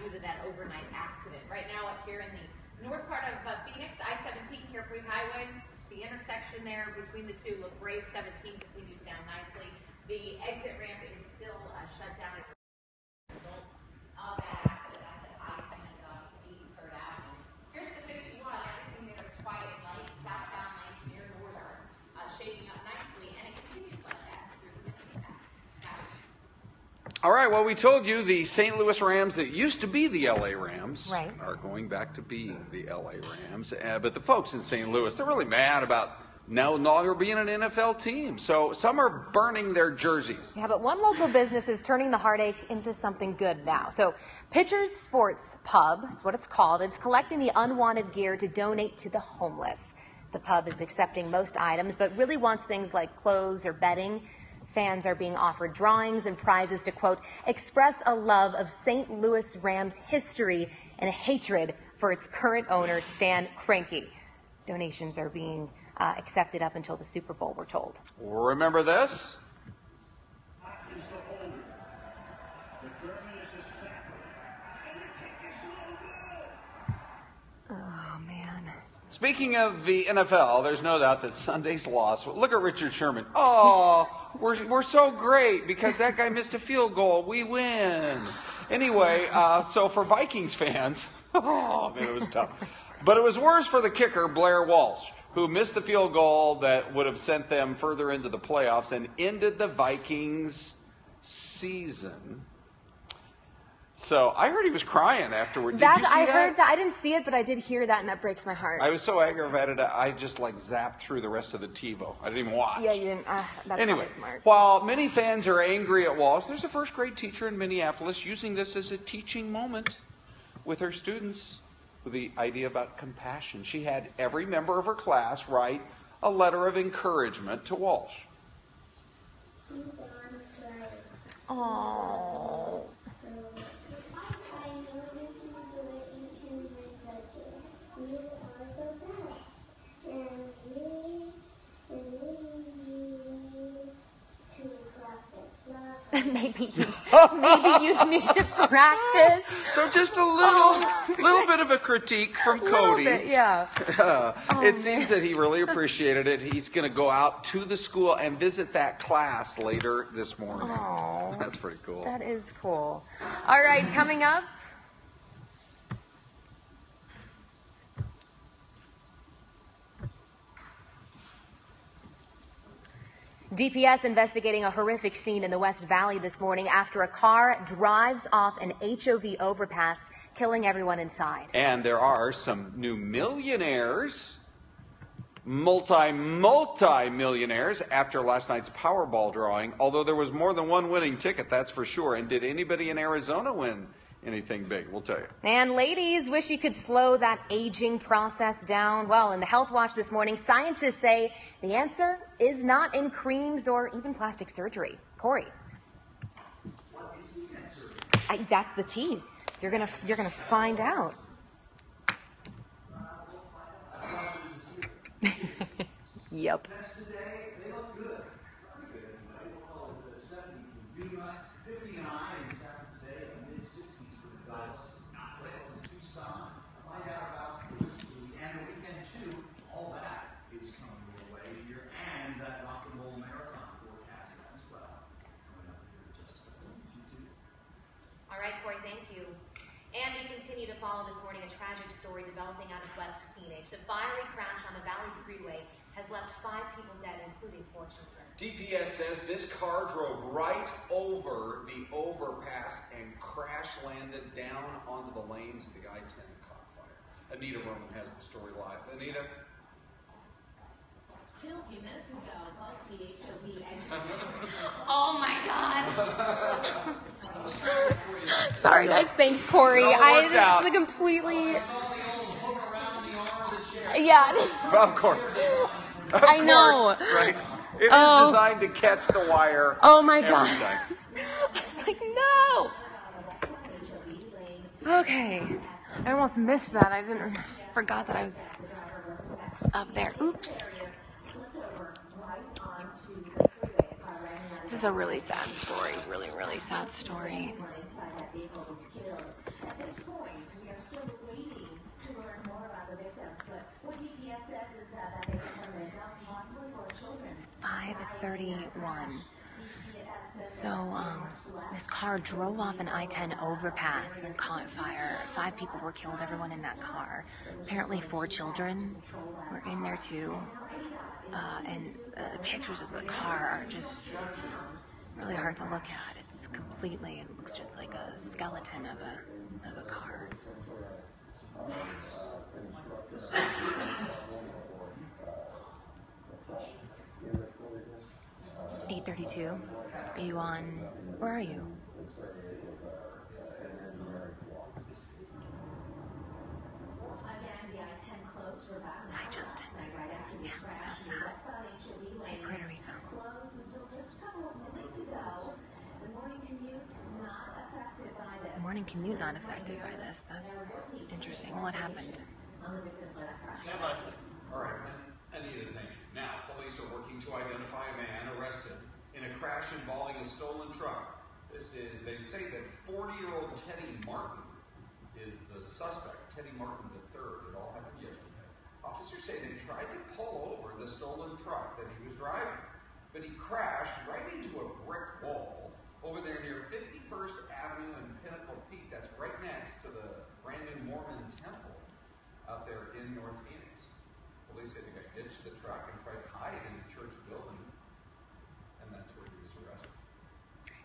due to that overnight accident. Right now up here in the north part of Phoenix, I-17 Carefree Highway, the intersection there between the two look great. 17 continues down nicely. The exit ramp is still shut down. Of that accident at the I-10 83rd Avenue. Here's the 51. Everything there is quiet, light, southbound lanes near Northern, shaping up nicely, and it continues like that through the Midwest. All right, well, we told you the St. Louis Rams that used to be the LA Rams Right. are going back to being the LA Rams. But the folks in St. Louis, they're really mad about no longer being an NFL team. So some are burning their jerseys. Yeah, but one local business is turning the heartache into something good now. So Pitchers Sports Pub is what it's called. It's collecting the unwanted gear to donate to the homeless. The pub is accepting most items, but really wants things like clothes or bedding. Fans are being offered drawings and prizes to, quote, express a love of St. Louis Rams history and a hatred for its current owner, Stan Kroenke. Donations are being accepted up until the Super Bowl, we're told. Remember this? Oh, man. Speaking of the NFL, there's no doubt that Sunday's loss. Look at Richard Sherman. Oh, we're so great because that guy missed a field goal. We win. Anyway, so for Vikings fans, oh man, it was tough. But it was worse for the kicker, Blair Walsh, who missed the field goal that would have sent them further into the playoffs and ended the Vikings' season. So I heard he was crying afterward. Did you see that? I heard that. I didn't see it, but I did hear that, and that breaks my heart. I was so aggravated, I just zapped through the rest of the TiVo. I didn't even watch. Yeah, you didn't. That's Anyway, probably smart. while many fans are angry at Walsh, there's a first-grade teacher in Minneapolis using this as a teaching moment with her students with the idea about compassion. She had every member of her class write a letter of encouragement to Walsh. Oh. Maybe you need to practice. So just a little bit of a critique from Cody. A little bit, yeah. It seems that he really appreciated it. He's going to go out to the school and visit that class later this morning. Oh, that's pretty cool. That is cool. All right, coming up. DPS investigating a horrific scene in the West Valley this morning after a car drives off an HOV overpass, killing everyone inside. And there are some new millionaires, multi-millionaires after last night's Powerball drawing, although there was more than one winning ticket, that's for sure. And did anybody in Arizona win anything big? We'll tell you. And ladies wish you could slow that aging process down. Well, in the Health Watch this morning, scientists say the answer is not in creams or even plastic surgery. Corey. That's the tease. You're gonna find out. Yep. All right, Corey, thank you. And we continue to follow this morning a tragic story developing out of West Phoenix. A fiery crash on the Valley Freeway has left 5 people dead, including 4 children. DPS says this car drove right over the overpass and crash landed down onto the lanes of the I-10 caught fire. Anita Roman has the story live. Anita? Till a few minutes ago, both the HOV and oh my God. Sorry guys, thanks Corey. I just completely. Yeah. Of course. I know. Right. It is designed to catch the wire. Oh my God. I was like, no. Okay. I almost missed that. I forgot that I was up there. Oops. This is a really sad story. Really, really sad story. At this point, we are still waiting to learn more about the victims, but what DPS says is that they were permanent, possibly for children. 5:31. So, this car drove off an I-10 overpass and caught fire. 5 people were killed, everyone in that car. Apparently 4 children were in there too. And the pictures of the car are just really hard to look at. It's completely, it looks just like a skeleton of a car. 8:32. Are you on? Where are you? Hi, Justin. Yeah, it's so sad. Hey, Puerto Rico. Morning commute not affected by this. That's interesting. What happened? All right. Anita, thank you. Now, police are working to identify a man arrested in a crash involving a stolen truck. They say that 40-year-old Teddy Martin is the suspect. Teddy Martin III. It all happened yesterday. Officers say they tried to pull over the stolen truck that he was driving, but he crashed right into a brick wall over there near 51st Avenue and Pinnacle Peak. That's right next to the brand new Mormon temple out there in North Phoenix. Police say the guy ditched the truck and tried to hide in the church building, and that's where he was arrested.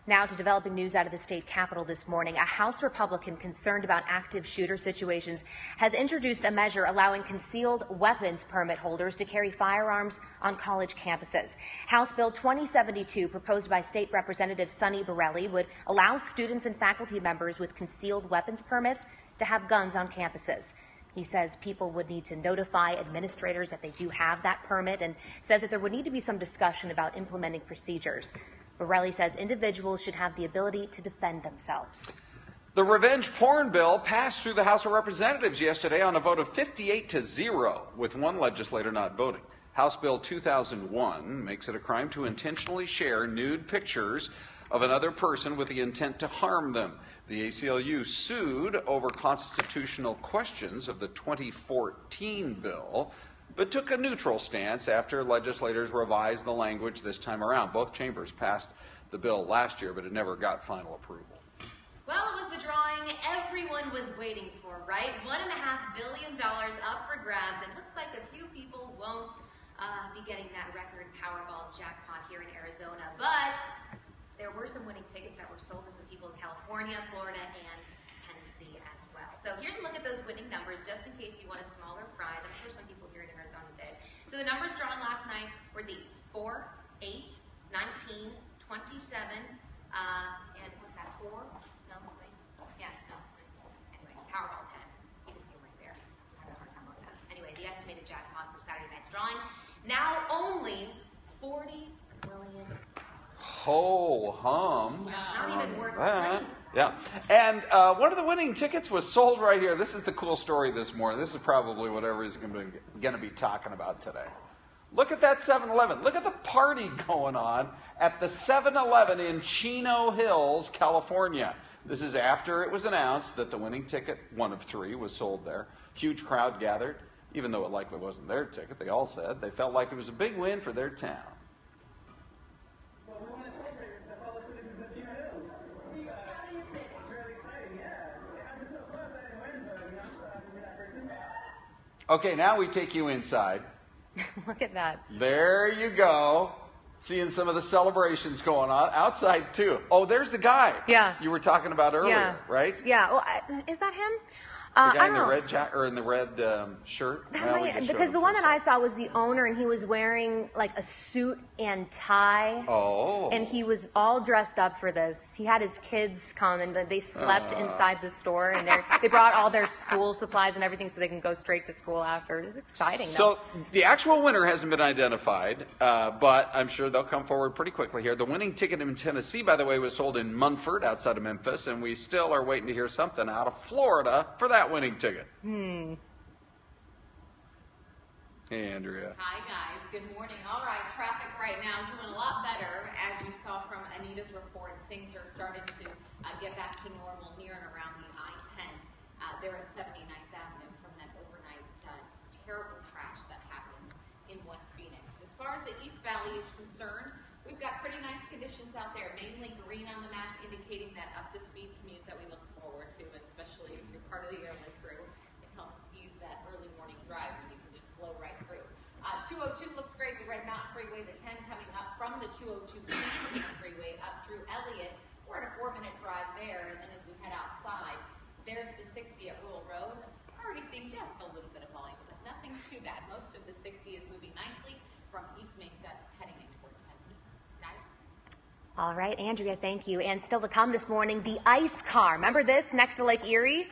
Now to developing news out of the state capitol this morning. A House Republican concerned about active shooter situations has introduced a measure allowing concealed weapons permit holders to carry firearms on college campuses. House Bill 2072, proposed by State Representative Sonny Borelli, would allow students and faculty members with concealed weapons permits to have guns on campuses. He says people would need to notify administrators that they do have that permit, and says that there would need to be some discussion about implementing procedures. Borelli says individuals should have the ability to defend themselves. The revenge porn bill passed through the House of Representatives yesterday on a vote of 58-0, with one legislator not voting. House Bill 2001 makes it a crime to intentionally share nude pictures of another person with the intent to harm them. The ACLU sued over constitutional questions of the 2014 bill, but took a neutral stance after legislators revised the language this time around. Both chambers passed the bill last year, but it never got final approval. Well, it was the drawing everyone was waiting for, right? $1.5 billion up for grabs, and looks like a few people won't be getting that record Powerball jackpot here in Arizona. But there were some winning tickets that were sold to some people in California, Florida, and Tennessee as well. So here's a look at those winning numbers, just in case you want a smaller prize. I'm sure some people here in Arizona did. So the numbers drawn last night were these: 4, 8, 19, 27, and what's that, 4? No, wait. Yeah, no. Anyway, Powerball 10. You can see them right there. I have a hard time with that. Anyway, the estimated jackpot for Saturday night's drawing, now only 40 million. Ho hum. Not even worth that. playing. Yeah. And one of the winning tickets was sold right here. This is the cool story this morning. This is probably what everybody's going to be talking about today. Look at that 7-Eleven. Look at the party going on at the 7-Eleven in Chino Hills, California. This is after it was announced that the winning ticket, one of 3, was sold there. Huge crowd gathered. Even though it likely wasn't their ticket, they all said they felt like it was a big win for their town. Well, we want to celebrate the fellow citizens of Chino Hills. It's really exciting, yeah. I've been so close, I didn't win, but I'm still happy to be that person. Okay, now we take you inside. Look at that. There you go. Seeing some of the celebrations going on outside too. Oh, there's the guy. Yeah. You were talking about earlier, right? Yeah. Well, is that him? The I guy don't in the know. red jacket or in the red shirt. Because the one that I saw was the owner, and he was wearing like a suit and tie. Oh. And he was all dressed up for this. He had his kids come, and they slept inside the store, and they brought all their school supplies and everything so they can go straight to school after. It was exciting. So the actual winner hasn't been identified, but I'm sure they'll come forward pretty quickly here. The winning ticket in Tennessee, by the way, was sold in Munford, outside of Memphis, and we still are waiting to hear something out of Florida for that winning ticket. Hey, Andrea. Hi, guys. Good morning. All right, traffic right now doing a lot better. As you saw from Anita's report, things are starting to get back to normal near and around the I-10. They're at 79th Avenue from that overnight terrible crash that happened in West Phoenix. As far as the East Valley is concerned, we've got pretty nice conditions out there, mainly green on the map, indicating that up-to-speed commute that we look forward to, especially if you're part of the early crew. It helps ease that early morning drive when you can just flow right through. 202 looks great, the Red Mountain Freeway, the 10 coming up from the 202 Freeway up through Elliott. We're at a 4-minute drive there, and then as we head outside, there's the 60 at Rural Road. Already seeing just a little bit of volume, but nothing too bad. Most of the 60 is moving nicely from East Mesa heading in towards Tempe. Guys? All right, Andrea, thank you. And still to come this morning, the ICE car. Remember this, next to Lake Erie?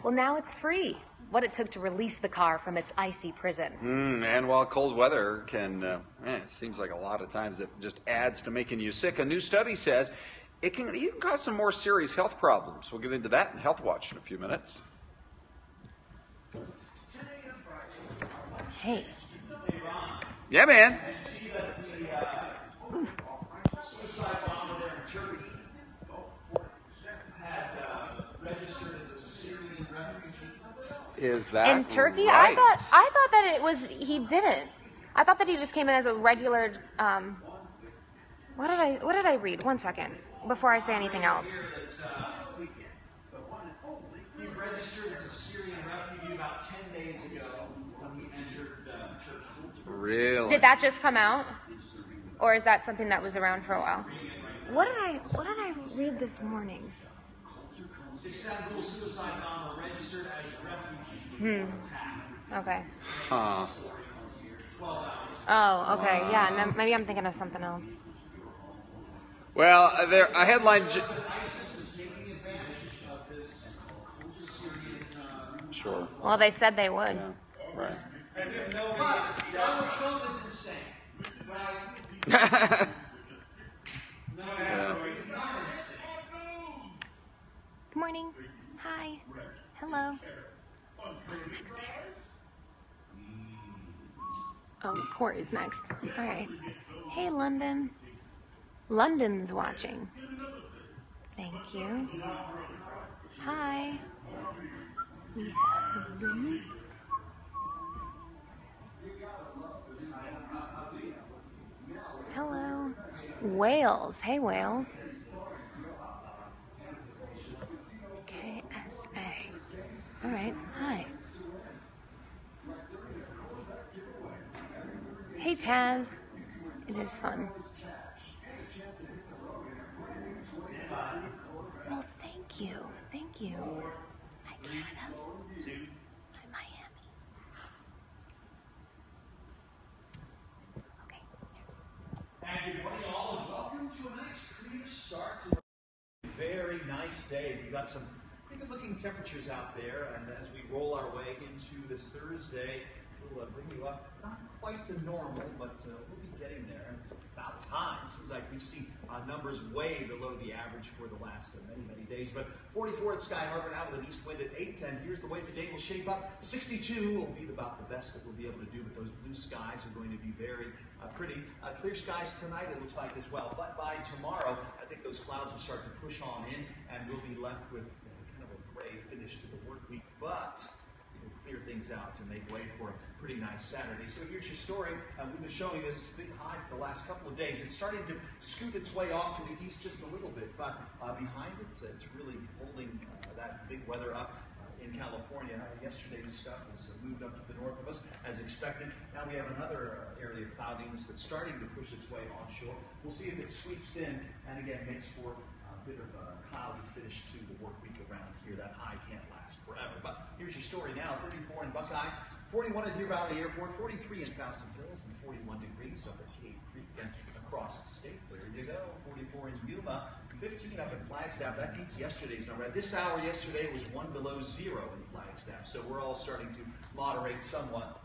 Well, now it's free. What it took to release the car from its icy prison. And while cold weather can, it seems like a lot of times it just adds to making you sick, a new study says it can even cause some more serious health problems. We'll get into that in Health Watch in a few minutes. Hey. Yeah, man. Suicide bomber there in Germany had registered as a Syrian refugee. Is that In Turkey? right? I thought that it was he didn't. I thought that he just came in as a regular what did I read? One second before I say anything else. He registered as a Syrian refugee about 10 days ago when he entered Turkey. Really? Did that just come out? Or is that something that was around for a while? What did I read this morning? Istanbul suicide bomber registered as a refugee. Okay. Huh. Oh, okay. Yeah, maybe I'm thinking of something else. Well, there a headline. ISIS is taking advantage of this Syrian. Sure. Well, they said they would. Yeah. Right. As if Donald Trump is insane. Yeah. He's not insane. Good morning. Hi. Hello. What's next here? Oh, Corey's next. All right. Hey, London. London's watching. Thank you. Hi. We have limits. Hello. Wales. Hey, Wales. KSA. All right. Hi. Hey, Hey, Taz. It is fun. Well, thank you. Thank you. Hi, Canada. Hi, Miami. Okay. And good morning, all, and welcome to a nice clear start to a very nice day. We've got some pretty good-looking temperatures out there, and as we roll our way into this Thursday, we'll bring you up, not quite to normal, but we'll be getting there. And it's about time. Seems like we've seen numbers way below the average for the last many days. But 44 at Sky Harbor now with an east wind at 8. And here's the way the day will shape up. 62 will be about the best that we'll be able to do, but those blue skies are going to be very pretty. Clear skies tonight, it looks like, as well. But by tomorrow, I think those clouds will start to push on in, and we'll be left with kind of a gray finish to the work week. But clear things out to make way for a pretty nice Saturday. So here's your story. We've been showing this big high for the last couple of days. It's starting to scoot its way off to the east just a little bit, but behind it, it's really holding that big weather up in California. Yesterday's stuff has moved up to the north of us as expected. Now we have another area of cloudiness that's starting to push its way onshore. We'll see if it sweeps in and again makes for a bit of a cloudy finish to the work week around here. That high can't last forever. But here's your story now. 34 in Buckeye, 41 at Deer Valley Airport, 43 in Thousand Hills, and 41 degrees up at Cave Creek and across the state. There you go. 44 in Yuma, 15 up at Flagstaff. That beats yesterday's number. At this hour yesterday, it was 1 below 0 in Flagstaff. So we're all starting to moderate somewhat.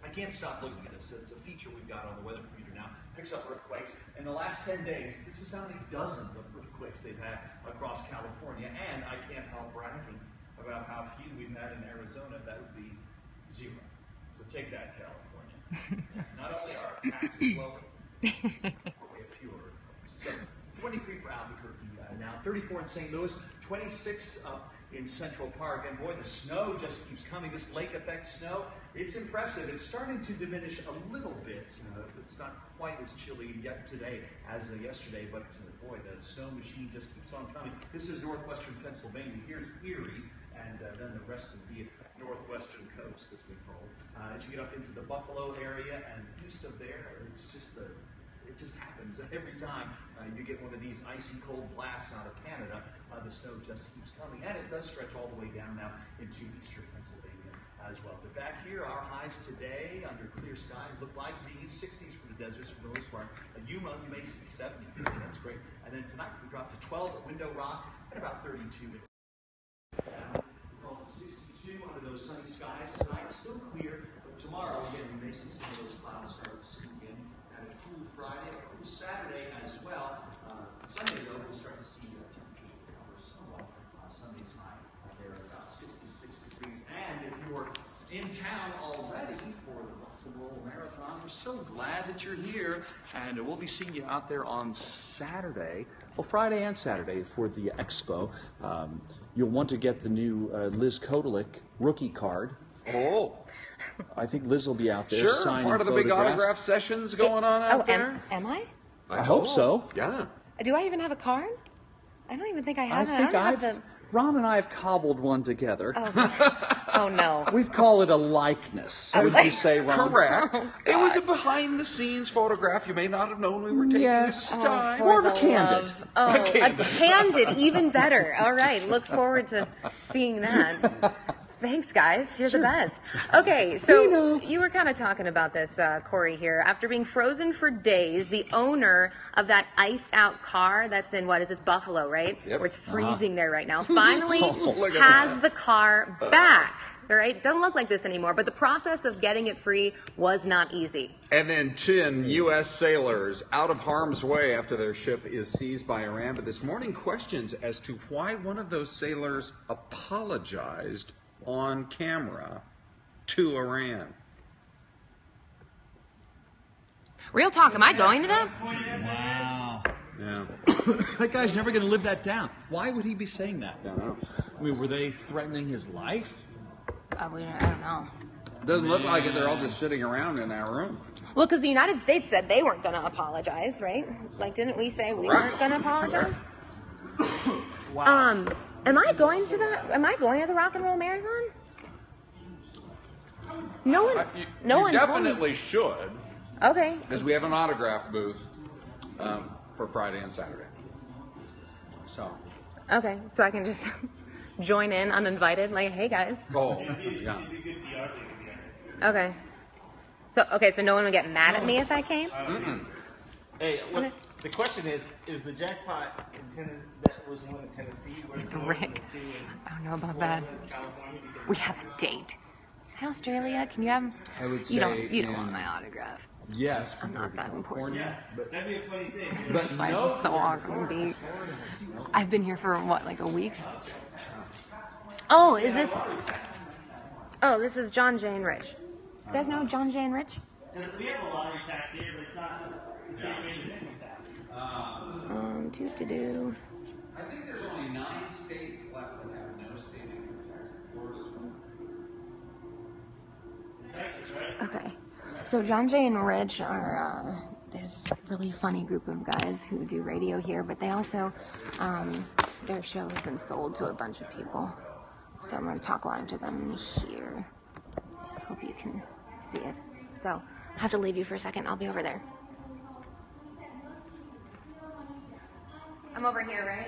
I can't stop looking at this. It's a feature we've got on the weather computer now. Picks up earthquakes. In the last 10 days, this is how many dozens of earthquakes they've had across California. And I can't help bragging about how few we've had in Arizona. That would be 0. So take that, California. Not only are our taxes lower, but we have fewer earthquakes. So 23 for Albuquerque now, 34 in St. Louis, 26 up in Central Park. And boy, the snow just keeps coming. This lake effect snow, it's impressive. It's starting to diminish a little bit. It's not quite as chilly yet today as yesterday, but boy, the snow machine just keeps on coming. This is northwestern Pennsylvania. Here's Erie, and then the rest of the northwestern coast, as we call it. As you get up into the Buffalo area and east of there, it's just it just happens every time you get one of these icy cold blasts out of Canada. The snow just keeps coming, and it does stretch all the way down now into eastern Pennsylvania as well. But back here, our highs today under clear skies look like these 60s for the deserts for the most part. Yuma, you may see 70. That's great. And then tonight we drop to 12 at Window Rock and about 32. We call it 62 under those sunny skies tonight. Still clear, but tomorrow again we may see some of those clouds start to sneak in. And a cool Friday, a cool Saturday as well. Sunday though, we'll start to see temperatures recover somewhat. Sunday's high there at about 66 degrees. And if you're in town already for the Rock and Roll Marathon, we're so glad that you're here. And we'll be seeing you out there on Saturday. Well, Friday and Saturday for the expo. You'll want to get the new Liz Kotalik rookie card. Oh. I think Liz will be out there sure, signing part of the big autograph sessions going on out there. Am I? I hope so. Yeah. Do I even have a card? I don't even think I have it. Ron and I have cobbled one together. Oh no. We'd call it a likeness. Would you say, Ron? Correct. It was a behind-the-scenes photograph. You may not have known we were taking this time. More of a candid. A candid, even better. All right, look forward to seeing that. Thanks, guys. You're the best. Okay, so you were kind of talking about this, Corey, here. After being frozen for days, the owner of that iced-out car that's in, what is this, Buffalo, right? Yep. Where it's freezing there right now, finally has the car back. All right? Doesn't look like this anymore, but the process of getting it free was not easy. And then 10 U.S. sailors out of harm's way after their ship is seized by Iran. But this morning, questions as to why one of those sailors apologized on camera to Iran. Real talk, am I going to that? Wow. Yeah. That guy's never going to live that down. Why would he be saying that? I don't know. I mean, were they threatening his life? I don't know. Doesn't look like it. They're all just sitting around in our room. Well, because the United States said they weren't going to apologize, right? Like, didn't we say we weren't going to apologize? Wow. Am I going to the Rock and Roll Marathon? No one. You told me. definitely should. Okay. Because we have an autograph booth for Friday and Saturday. So. Okay, so I can just join in uninvited, like, hey guys. Oh, yeah. Okay. So no one would get mad at me if I came? Hey, the question is the jackpot in Tennessee, that was one in Tennessee? Rick, I don't know about that. We have a date. Hi, Australia, can you have? I would say You don't want my autograph. Yes, I'm not that important. but That'd be a funny thing. That's why it's so awkward. I've been here for what, like a week? Oh, is this? Oh, this is John, Jay, and Rich. You guys know John, Jay, and Rich? We have a lottery tax here, but it's not the same rate as income tax. Do. I think there's only 9 states left that have no state income tax. Florida's one. Texas, right? Okay. So John, Jay, and Rich are this really funny group of guys who do radio here, but they also, their show has been sold to a bunch of people. So I'm going to talk live to them here. I hope you can see it. So I have to leave you for a second. I'll be over there. I'm over here, right?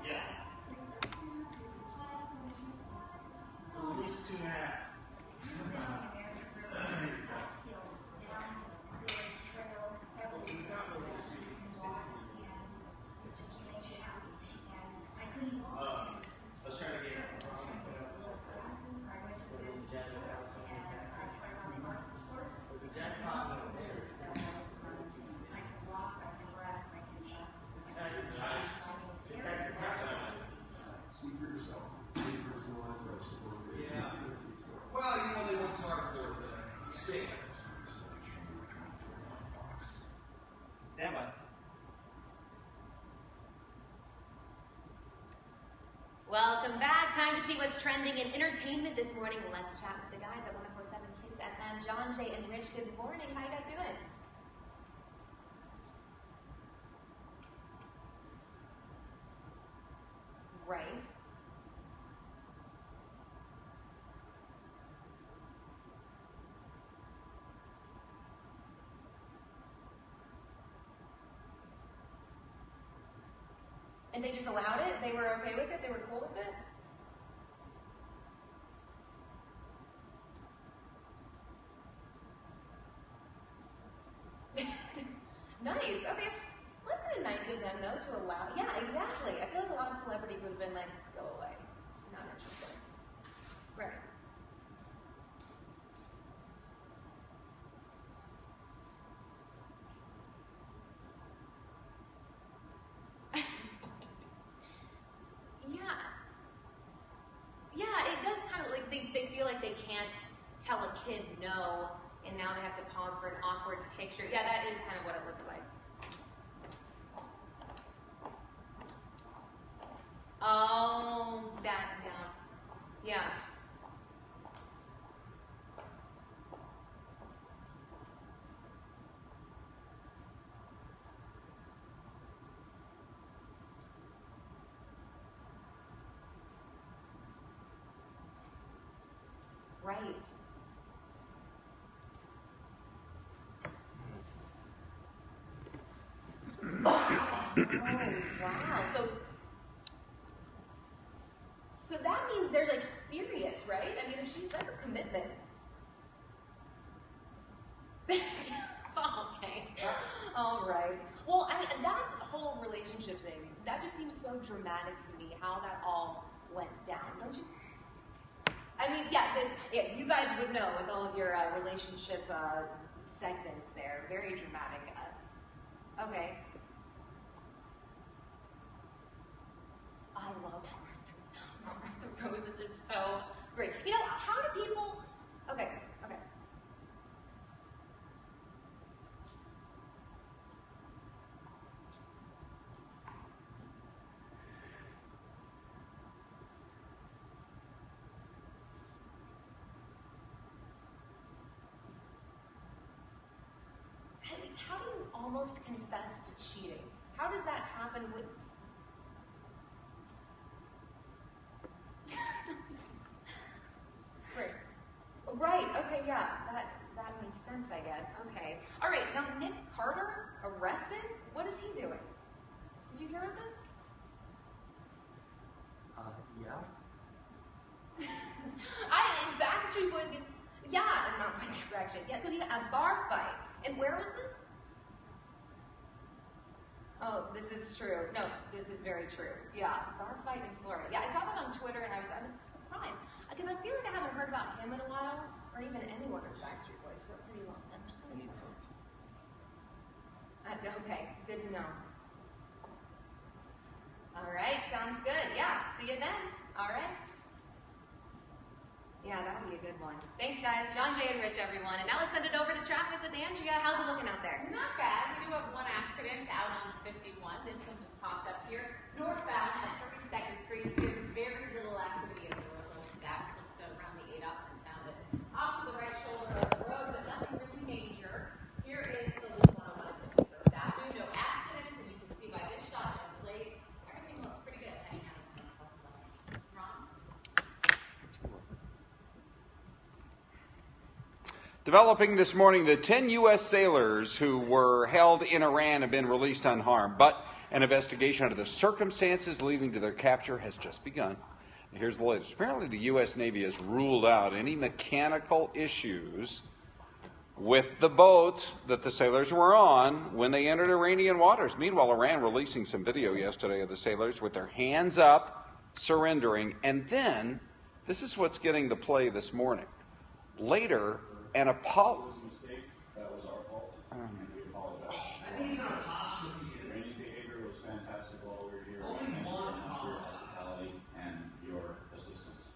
Yeah. At least 2.5. Well, they worked hard for the state. Stand by. Welcome back. Time to see what's trending in entertainment this morning. Let's chat with the guys at 104.7 Kiss FM. John, Jay, and Rich, good morning. How you guys doing? Right. And they just allowed it? They were okay with it? They were cool with it? Nice. Okay. Well, that's kind of nice of them, though, to allow. Yeah, exactly. I feel like a lot of celebrities would have been like, go away. Not interested. Right. Yeah, it does kind of like they feel like they can't tell a kid no, and now they have to pause for an awkward picture. Yeah, that is kind of what it looks like. Oh, that, yeah. Yeah. Right. Oh, wow. So that means they're like serious, right? I mean, that's a commitment. Okay. All right. Well, I mean, that whole relationship thing, that just seems so dramatic to me, how that all went down, don't you? I mean, yeah, you guys would know with all of your relationship segments there. Very dramatic. Okay. I love Martha Roses is so great. You know, how do people... Okay. How do you almost confess to cheating? How does that happen with... Right. Okay, yeah, that That makes sense, I guess. Okay. All right. Now, Nick Carter arrested? What is he doing? Did you hear about this? Yeah. Backstreet Boys. Yeah, not One Direction. Yeah. So he had a bar fight, and where was this? Oh, this is true. No, this is very true. Yeah, bar fight in Florida. Yeah, I saw that on Twitter, and I was surprised because I feel like I haven't heard about him in a while, or even anyone in Backstreet Boys for a pretty long time. Just kind of okay, good to know. All right, sounds good. Yeah, see you then. All right. Yeah, that'll be a good one. Thanks, guys. John, Jay, and Rich, everyone. And now let's send it over to traffic with Andrea. How's it looking out there? Not bad. We do have one accident out on 51. This one just popped up here. Northbound at 32nd Street. There's very little activity as a result of that. Looked around the 8 ops and found it off to the right shoulder of the road, but nothing really major. Here is the Loop 111 First Avenue. No accidents, and you can see by this shot and place, everything looks pretty good heading out of the Ron? Developing this morning, the 10 U.S. sailors who were held in Iran have been released unharmed, but an investigation into the circumstances leading to their capture has just begun. And here's the latest. Apparently, the U.S. Navy has ruled out any mechanical issues with the boat that the sailors were on when they entered Iranian waters. Meanwhile, Iran releasing some video yesterday of the sailors with their hands up, surrendering, and then, this is what's getting the play this morning. Later, an apology. That was our fault, and we apologize. These are possible. Iranian behavior was fantastic while we were here. Only one hospitality and your assistance.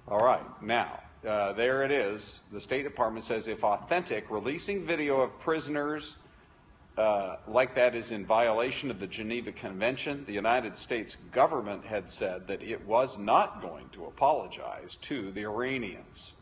All right, now, there it is. The State Department says if authentic, releasing video of prisoners like that is in violation of the Geneva Convention. The United States government had said that it was not going to apologize to the Iranians.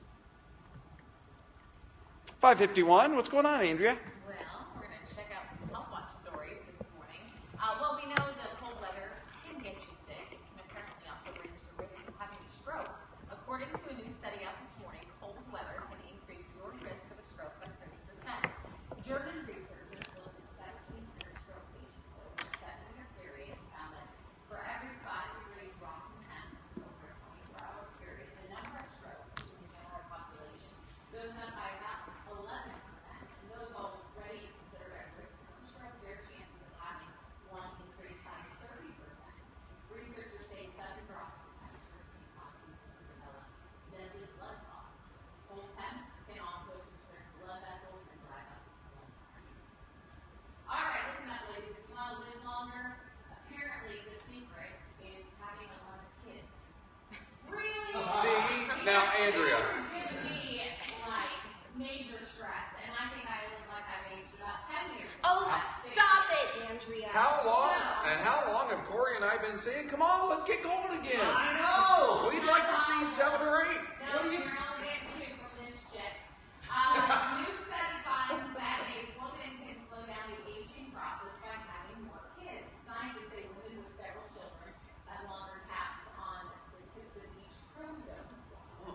5:51. What's going on, Andrea? Well, we're going to check out some health watch stories this morning. Well, we know that cold weather can get you sick. It can apparently also raise the risk of having a stroke. According to a new study out this morning, cold weather can increase your risk of a stroke by 30%. German researchers looked at 1,700 stroke patients over a 7-year period and found that for every 5 degrees drop in temps over a 24-hour period, the number of strokes in the general population goes up by about 11%, and those already considered at risk from stroke, their chances of having one increase by 30%. Researchers say sudden drops in temperatures can cause people to develop deadly blood clots. Cold temps can also constrict blood vessels and drive up blood pressure. All right, listen up, ladies. If you want to live longer, apparently the secret is having a lot of kids. Really? See? Now, Andrea. Major stress, and I think I look like I've aged about 10 years. Oh, stop it, Andrea. How long have Corey and I been saying, come on, let's get going again? I know! We'd like to see 7 or 8. No, you're only getting 2 from this jet. New study finds that a woman can slow down the aging process by having more kids. Scientists say women with several children have longer caps on the tips of each chromosome.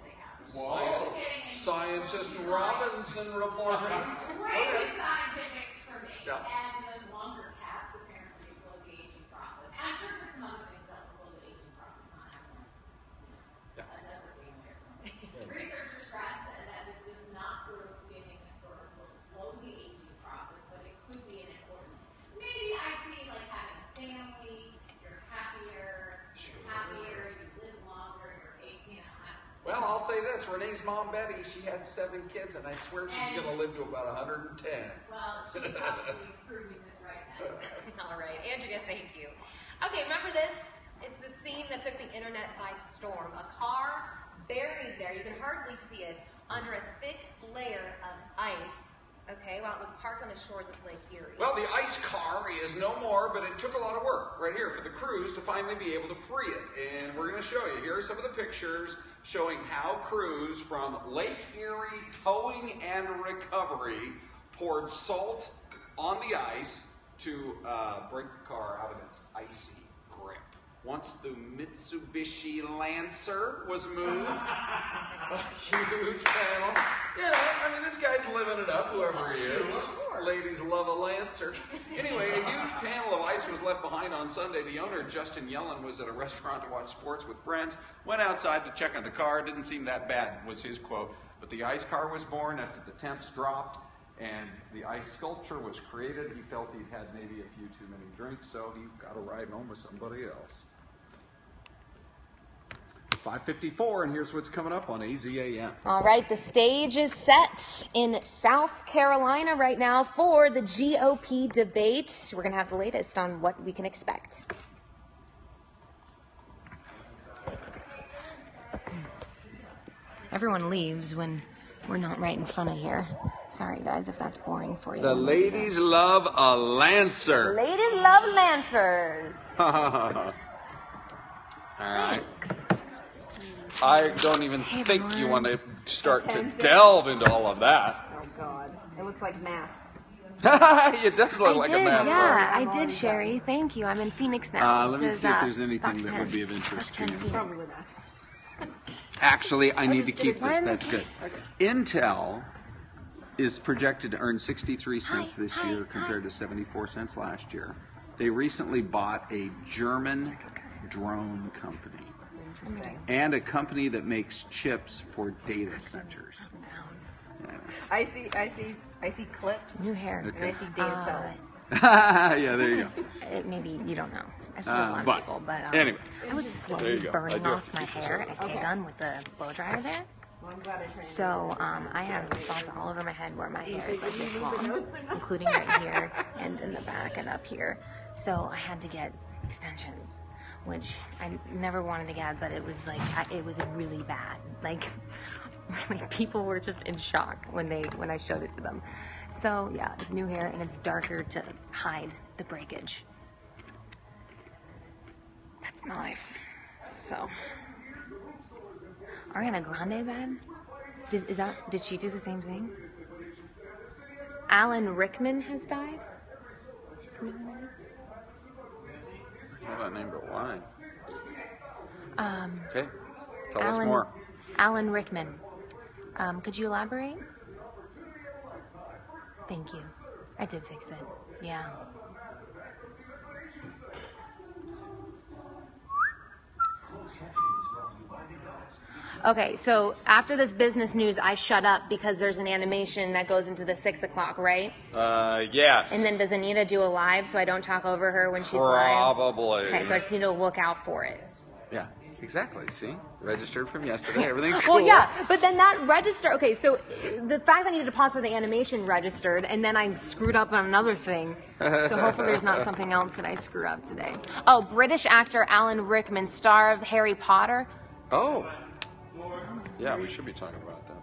They have. Whoa. Scientist Robinson reporting. Crazy scientific for me. Yeah. And those longer caps apparently slow the aging process. I'm sure there's some other things that will slow the aging process, not having another baby or something. Researchers stress that this is not proof giving birth will slow the aging process, but it could be an important. Maybe I see like having a family, you're happier, you live longer, you're aching. Well, I'll say this. Renee's mom, Betty, she had 7 kids, and I swear she's going to live to about 110. Well, she's probably proving this right now. All right, Andrea, thank you. Okay, remember this? It's the scene that took the internet by storm. A car buried there, you can hardly see it, under a thick layer of ice, okay, while it was parked on the shores of Lake Erie. Well, the ice car is no more, but it took a lot of work right here for the crews to finally be able to free it. And we're going to show you. Here are some of the pictures showing how crews from Lake Erie Towing and Recovery poured salt on the ice to break the car out of its icy grip. Once the Mitsubishi Lancer was moved, a huge panel. You know, I mean, this guy's living it up, whoever he is. Ladies love a Lancer. Anyway, a huge panel of ice was left behind on Sunday. The owner, Justin Yellen, was at a restaurant to watch sports with friends, went outside to check on the car. Didn't seem that bad, was his quote. But the ice car was born after the temps dropped and the ice sculpture was created. He felt he'd had maybe a few too many drinks, so he got a ride home with somebody else. 5:54, and here's what's coming up on AZAM. All right, the stage is set in South Carolina right now for the GOP debate. We're going to have the latest on what we can expect. Everyone leaves when we're not right in front of here. Sorry, guys, if that's boring for you. The ladies love a Lancer. Ladies love Lancers. All right. Thanks. I don't even think you want to start to delve into all of that. Oh, God. It looks like math. It does look like a math Yeah, I did, Sherry. Thank you. I'm in Phoenix now. Let me see if there's anything that would be of interest to you. Probably not. Actually, I need to keep Why this. am I That's good. Intel is projected to earn 63 cents this year compared to 74 cents last year. They recently bought a German drone company and a company that makes chips for data centers. Yeah. I see clips. New hair. And I see data cells. Yeah, there you go. Maybe you don't know. I see a lot of people, but anyway, I was slowly burning off my hair at a K-gun with the blow dryer there. So I have spots all over my head where my hair is like this long, including right here and in the back and up here. So I had to get extensions, which I never wanted to get, but it was like it was really bad. Like people were just in shock when I showed it to them. So yeah, it's new hair and it's darker to hide the breakage. That's my life. So Ariana Grande bad? Did she do the same thing? Alan Rickman has died? Not that name, but why? Okay, tell Alan, us more. Alan Rickman. Could you elaborate? Thank you. I did fix it. Yeah. Okay, so after this business news, I shut up because there's an animation that goes into the 6 o'clock, right? Yes. And then does Anita do a live so I don't talk over her when she's live? Probably. Okay, so I just need to look out for it. Yeah, exactly. See? Registered from yesterday. Everything's cool. Well, yeah, but then that register. Okay, so the fact I needed to pause for the animation registered, and then I screwed up on another thing. So hopefully there's not something else that I screw up today. Oh, British actor Alan Rickman, star of Harry Potter. Oh. Yeah, we should be talking about that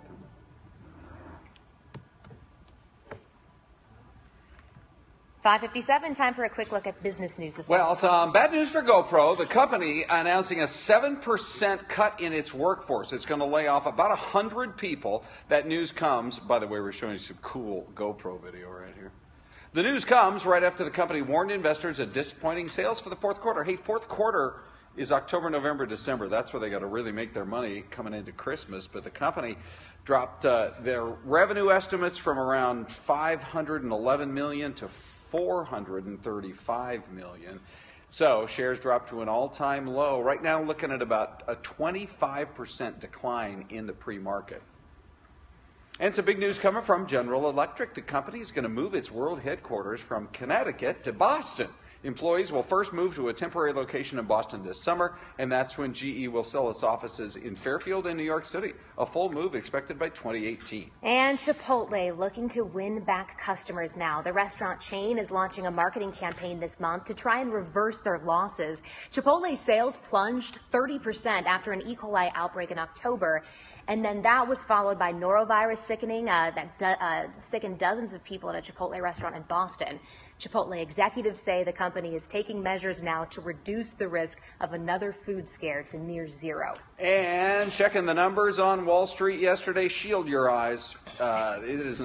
then. 5:57, time for a quick look at business news this Well, morning. some bad news for GoPro. The company announcing a 7% cut in its workforce. It's going to lay off about 100 people. That news comes, by the way, we're showing you some cool GoPro video right here. The news comes right after the company warned investors of disappointing sales for the fourth quarter. Hey, fourth quarter is October, November, December. That's where they got to really make their money coming into Christmas. But the company dropped their revenue estimates from around $511 million to $435 million. So shares dropped to an all-time low. Right now, looking at about a 25% decline in the pre-market. And some big news coming from General Electric. The company is going to move its world headquarters from Connecticut to Boston. Employees will first move to a temporary location in Boston this summer, and that's when GE will sell its offices in Fairfield and New York City. A full move expected by 2018. And Chipotle looking to win back customers now. The restaurant chain is launching a marketing campaign this month to try and reverse their losses. Chipotle's sales plunged 30% after an E. coli outbreak in October. And then that was followed by norovirus sickening that sickened dozens of people at a Chipotle restaurant in Boston. Chipotle executives say the company is taking measures now to reduce the risk of another food scare to near zero. And checking the numbers on Wall Street yesterday, shield your eyes. It is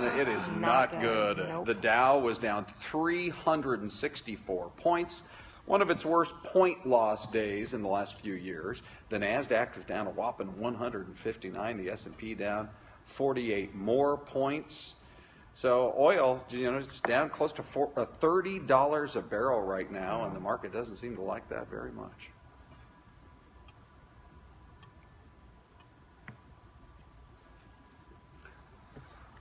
not good. Nope. The Dow was down 364 points. one of its worst point loss days in the last few years. The NASDAQ was down a whopping 159, the S&P down 48 more points. So oil, it's down close to $30 a barrel right now, and the market doesn't seem to like that very much.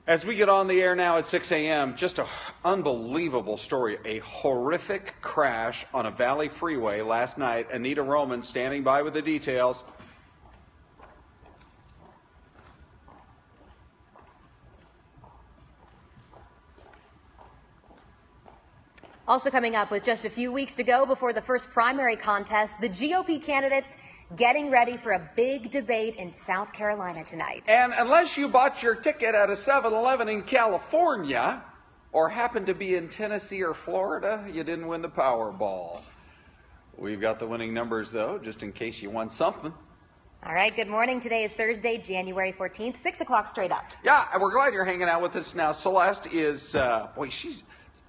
As we get on the air now at 6 a.m., just an unbelievable story. A horrific crash on a valley freeway last night. Anita Roman standing by with the details. Also coming up, with just a few weeks to go before the first primary contest, the GOP candidates getting ready for a big debate in South Carolina tonight. And unless you bought your ticket at a 7-Eleven in California or happened to be in Tennessee or Florida, you didn't win the Powerball. We've got the winning numbers, though, just in case you won something. All right, good morning. Today is Thursday, January 14th, 6 o'clock straight up. Yeah, and we're glad you're hanging out with us now. Celeste is,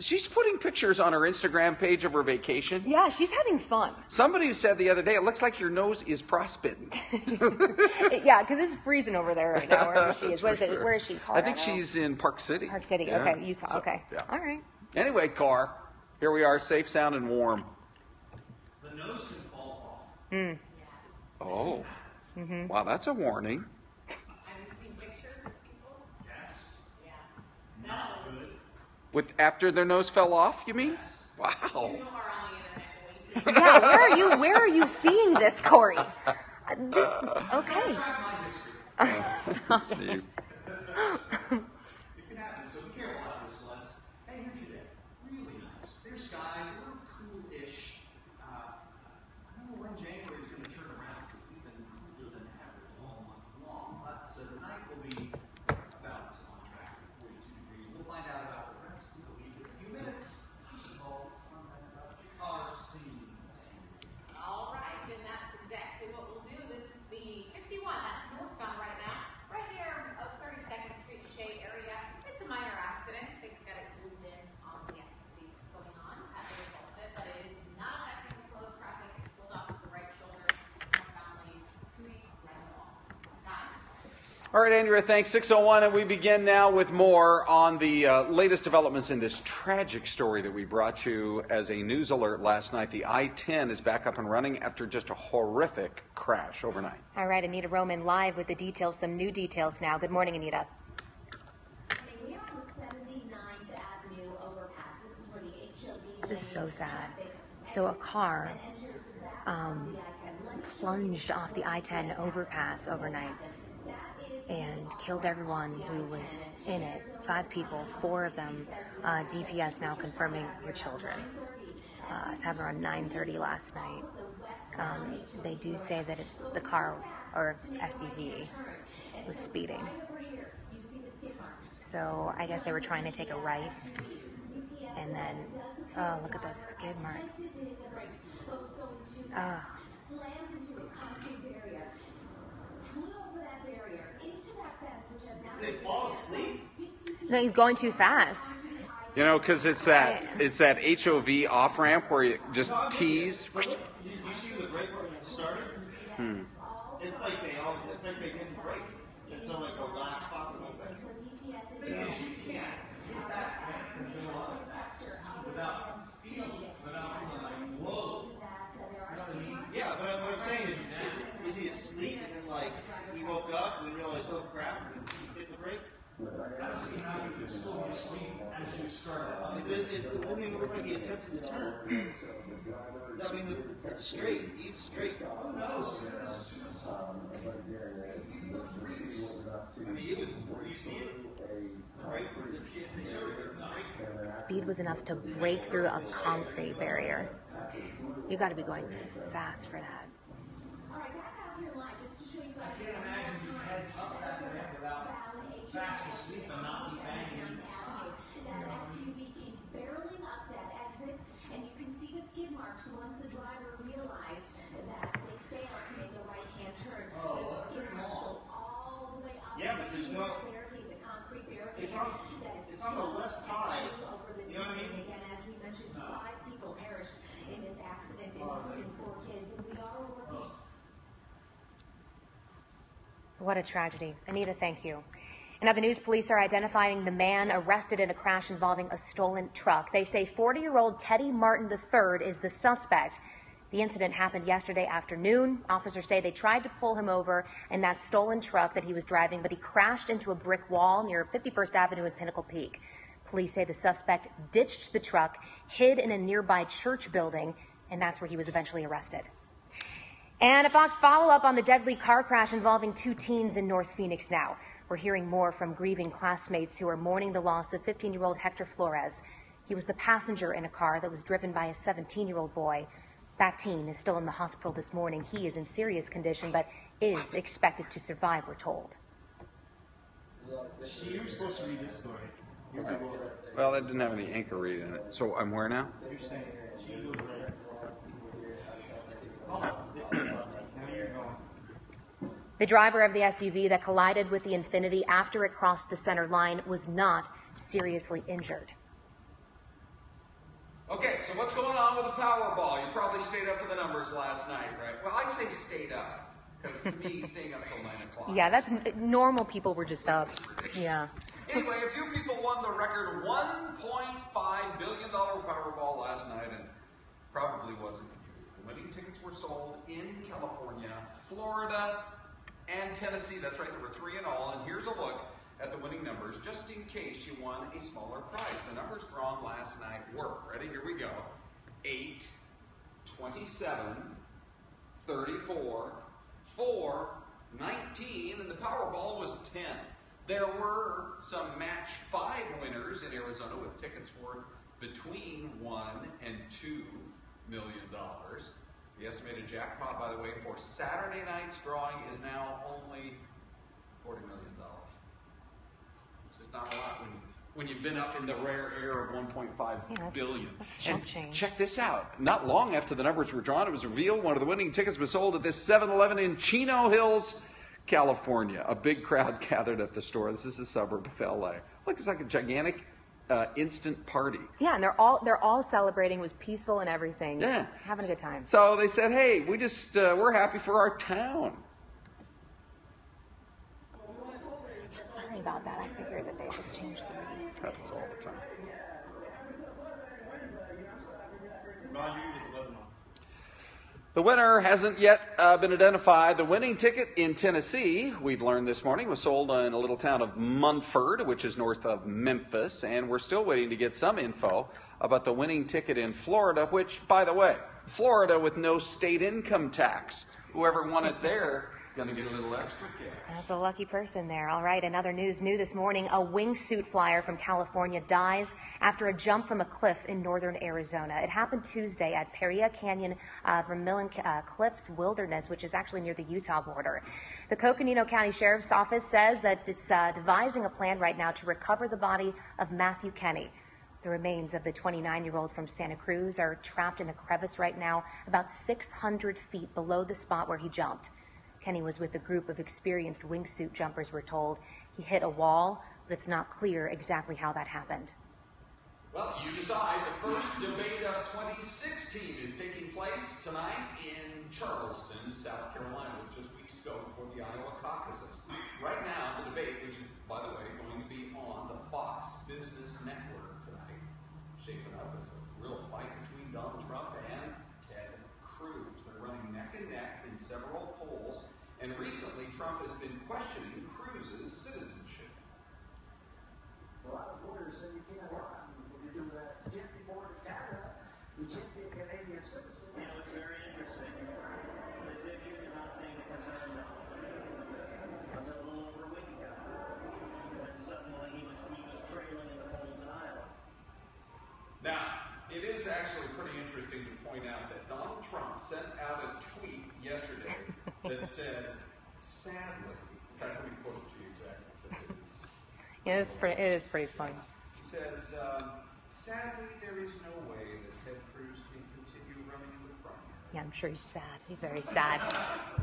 she's putting pictures on her Instagram page of her vacation. Yeah, she's having fun. Somebody said the other day, it looks like your nose is frostbitten. Yeah, because it's freezing over there right now, wherever she is. What is it? Where is she? Colorado? I think she's in Park City. Park City, yeah. Okay, Utah, So, okay. Yeah. All right. Anyway, Car, here we are, safe, sound, and warm. The nose can fall off. Mm. Oh. Mm-hmm. Wow, that's a warning. Have you seen pictures of people? Yes. Yeah. Not good. With after their nose fell off, you mean? Yes. Wow. You are on the internet way too. Yeah, where are you seeing this, Corey? Okay. You- It can happen, so be careful out there, Celeste. Hey, here's your day. Really nice. There's skies, a little cool-ish. I don't know when January is going to turn around. We've been cooler than average all month long, but tonight will be about on track at 42 degrees. We'll find out about the rest of the week in a few minutes. First of all, our scene. All right, and that's exactly what we'll do. This is the 51. That's northbound right now. Right here, 32nd Street Shea area. It's a minor accident. I think we've got it zoomed in on the activity that's going on as a result of it, but it is not affecting the flow of traffic. It's pulled off to the right shoulder. Northbound lanes scooting right along. Okay. All right, Andrea, thanks. 6:01, and we begin now with more on the latest developments in this tragic story that we brought you as a news alert last night. The I-10 is back up and running after just a horrific crash overnight. All right, Anita Roman live with the details, some new details now. Good morning, Anita. We are on the 79th Avenue overpass. This is where the HOV. This is so sad. So a car plunged off the I-10 overpass overnight and killed everyone who was in it. 5 people, 4 of them DPS now confirming were children. It happened around 9:30 last night. They do say that the car, or SUV, was speeding. So I guess they were trying to take a right, and then, oh, look at those skid marks. Ugh. They fall asleep? No, he's going too fast. You know, because it's that HOV off ramp where you just tease. You see the brake started? It's like they didn't brake until like the last possible second. Because you can't hit that without feeling like, whoa. You know what I mean? Yeah, but what I'm saying is he asleep and then like he woke up and then realized, oh crap, and then he hit the brakes? I don't see how you could still be asleep as you started. It didn't even look like he attempted to turn. I mean, that's straight. He's straight. Who knows? I mean, it was. Do you see it? Right? They showed it. Speed was enough to break through a concrete barrier. You got to be going fast for that. I can't imagine you head up that ramp without fast asleep and not be banging. That SUV came barreling up that exit, and you can see the skid marks once the driver realized that they failed to make the right-hand turn. The skid marks go all the way up. Yeah, but there's no. Barricade, the concrete barricade. It's on the left side. Over this You know what I mean? again, as we mentioned, 5 people perished in this accident. What a tragedy. Anita, thank you. In other news, police are identifying the man arrested in a crash involving a stolen truck. They say 40-year-old Teddy Martin III is the suspect. The incident happened yesterday afternoon. Officers say they tried to pull him over in that stolen truck that he was driving, but he crashed into a brick wall near 51st Avenue and Pinnacle Peak. Police say the suspect ditched the truck, hid in a nearby church building, and that's where he was eventually arrested. And a Fox follow-up on the deadly car crash involving 2 teens in North Phoenix now. We're hearing more from grieving classmates who are mourning the loss of 15-year-old Hector Flores. He was the passenger in a car that was driven by a 17-year-old boy. That teen is still in the hospital this morning. He is in serious condition, but is expected to survive, we're told. You were supposed to read this story. Okay. Well, that didn't have any anchor read in it. So I'm where now? You're saying she goes The driver of the SUV that collided with the Infiniti after it crossed the center line was not seriously injured. Okay, so what's going on with the Powerball? You probably stayed up for the numbers last night, right? Well, I say stayed up, because to me, staying up till 9 o'clock. Yeah, that's normal people were just up. Yeah. Anyway, a few people won the record $1.5 billion Powerball last night, and probably wasn't you. The winning tickets were sold in California, Florida, and Tennessee. That's right, there were 3 in all, and here's a look at the winning numbers, just in case you won a smaller prize. The numbers drawn last night were, ready, here we go, 8, 27, 34, 4, 19, and the Powerball was 10. There were some match 5 winners in Arizona with tickets worth between $1 and $2 million. The estimated jackpot, by the way, for Saturday night's drawing is now only $40 million. It's just not a lot when you've been up in the rare air of 1.5 billion. That's chump change. Check this out. Not long after the numbers were drawn, it was revealed one of the winning tickets was sold at this 7-Eleven in Chino Hills, California. A big crowd gathered at the store. This is a suburb of LA. Look, it's like a gigantic instant party. Yeah, and they're all celebrating. It was peaceful and everything. Yeah. Having a good time. So they said, hey, we're happy for our town. Sorry about that. I figured that they just changed the name. Happens all the time. The winner hasn't yet been identified. The winning ticket in Tennessee, we've learned this morning, was sold in a little town of Munford, which is north of Memphis, and we're still waiting to get some info about the winning ticket in Florida, which, by the way, Florida with no state income tax. Whoever won it there is going to get a little extra cash. That's a lucky person there. All right, another news new this morning. A wingsuit flyer from California dies after a jump from a cliff in northern Arizona. It happened Tuesday at Paria Canyon, Vermilion Cliffs Wilderness, which is actually near the Utah border. The Coconino County Sheriff's Office says that it's devising a plan right now to recover the body of Matthew Kenny. The remains of the 29-year-old from Santa Cruz are trapped in a crevice right now, about 600 feet below the spot where he jumped. Kenny was with a group of experienced wingsuit jumpers, we're told. He hit a wall, but it's not clear exactly how that happened. Well, you decide. The first debate of 2016 is taking place tonight in Charleston, South Carolina, just weeks ago before the Iowa caucuses. Right now, the debate, which is, by the way, going to be on the Fox Business Network tonight, shaping up as a real fight between Donald Trump and Ted Cruz. They're running neck and neck in several polls, and recently Trump has been questioning Cruz's citizenship. A lot of voters say you can't run. If you do that, you can't be born in Canada. You can't be a Canadian citizen. You know, it's very interesting. As if you're not seeing the concern now. I was a little over a week ago. When suddenly he was trailing in the polls in Iowa. Now, it is actually pretty interesting to point out that Donald Trump sent out a tweet yesterday that said, sadly, in fact, let me quote it to you exactly, because it is. Yeah, it is pretty fun. He says, sadly, there is no way that Ted Cruz can continue running the primary. Yeah, I'm sure he's sad. He's very sad.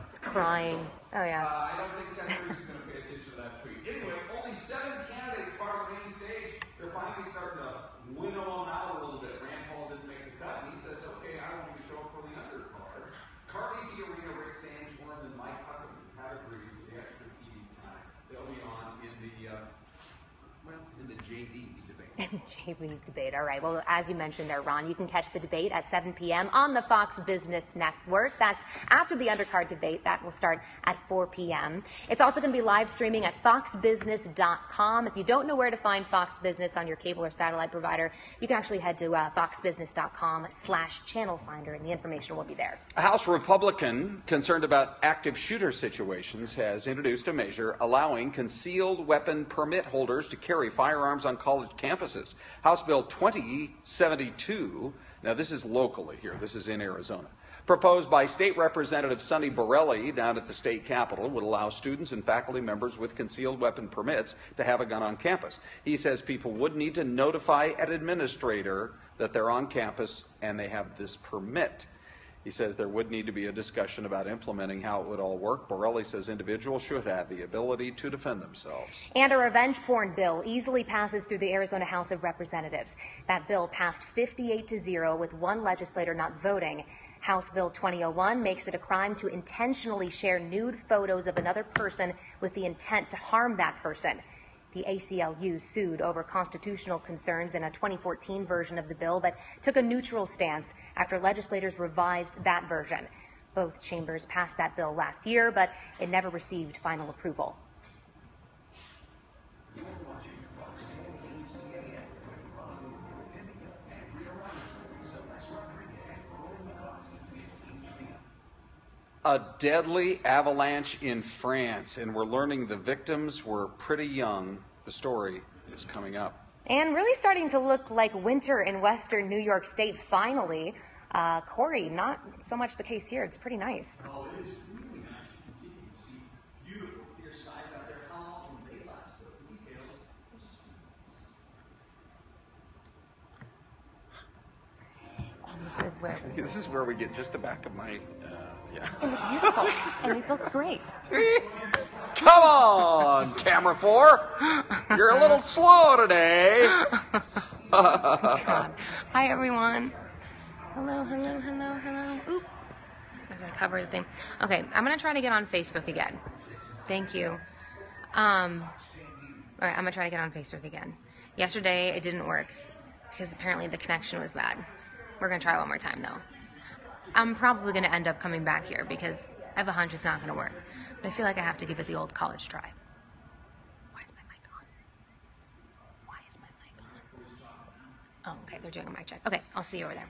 He's crying. Oh, yeah. I don't think Ted Cruz is going to pay attention to that tweet. Anyway, only 7 candidates part of the main stage. They're finally starting to winnow them out a little bit. Rand Paul didn't make the cut, and he says, okay, I want you to show up for the undercard. Carly Fiorina, Rick Santorum, and Mike Huckabee have agreed to the extra TV in the JV debate. In the JV's debate. All right. Well, as you mentioned there, Ron, you can catch the debate at 7 p.m. on the Fox Business Network. That's after the undercard debate. That will start at 4 p.m. It's also going to be live streaming at foxbusiness.com. If you don't know where to find Fox Business on your cable or satellite provider, you can actually head to foxbusiness.com/channel finder, and the information will be there. A House Republican concerned about active shooter situations has introduced a measure allowing concealed weapon permit holders to carry firearms on college campuses. House Bill 2072, now this is locally here, this is in Arizona, proposed by State Representative Sonny Borelli down at the state capitol, would allow students and faculty members with concealed weapon permits to have a gun on campus. He says people would need to notify an administrator that they're on campus and they have this permit. He says there would need to be a discussion about implementing how it would all work. Borelli says individuals should have the ability to defend themselves. And a revenge porn bill easily passes through the Arizona House of Representatives. That bill passed 58-0 with one legislator not voting. House Bill 2001 makes it a crime to intentionally share nude photos of another person with the intent to harm that person. The ACLU sued over constitutional concerns in a 2014 version of the bill, but took a neutral stance after legislators revised that version. Both chambers passed that bill last year, but it never received final approval. A deadly avalanche in France, and we're learning the victims were pretty young. The story is coming up. And really starting to look like winter in western New York State, finally. Corey, not so much the case here. It's pretty nice. Oh, it is really nice to continue to see beautiful, clear skies out there. How long will they last, though? For details, This is where we get just the back of my, yeah. And it's beautiful, and it looks great. Come on, camera 4. You're a little slow today. God. Hi, everyone. Hello, hello, hello, hello. Oop. As I cover the thing. Okay, I'm going to try to get on Facebook again. Thank you. All right, I'm going to try to get on Facebook again. Yesterday, it didn't work because apparently the connection was bad. We're going to try one more time, though. I'm probably going to end up coming back here because I have a hunch it's not going to work. But I feel like I have to give it the old college try. Why is my mic on? Why is my mic on? Oh, okay, they're doing a mic check. Okay, I'll see you over there.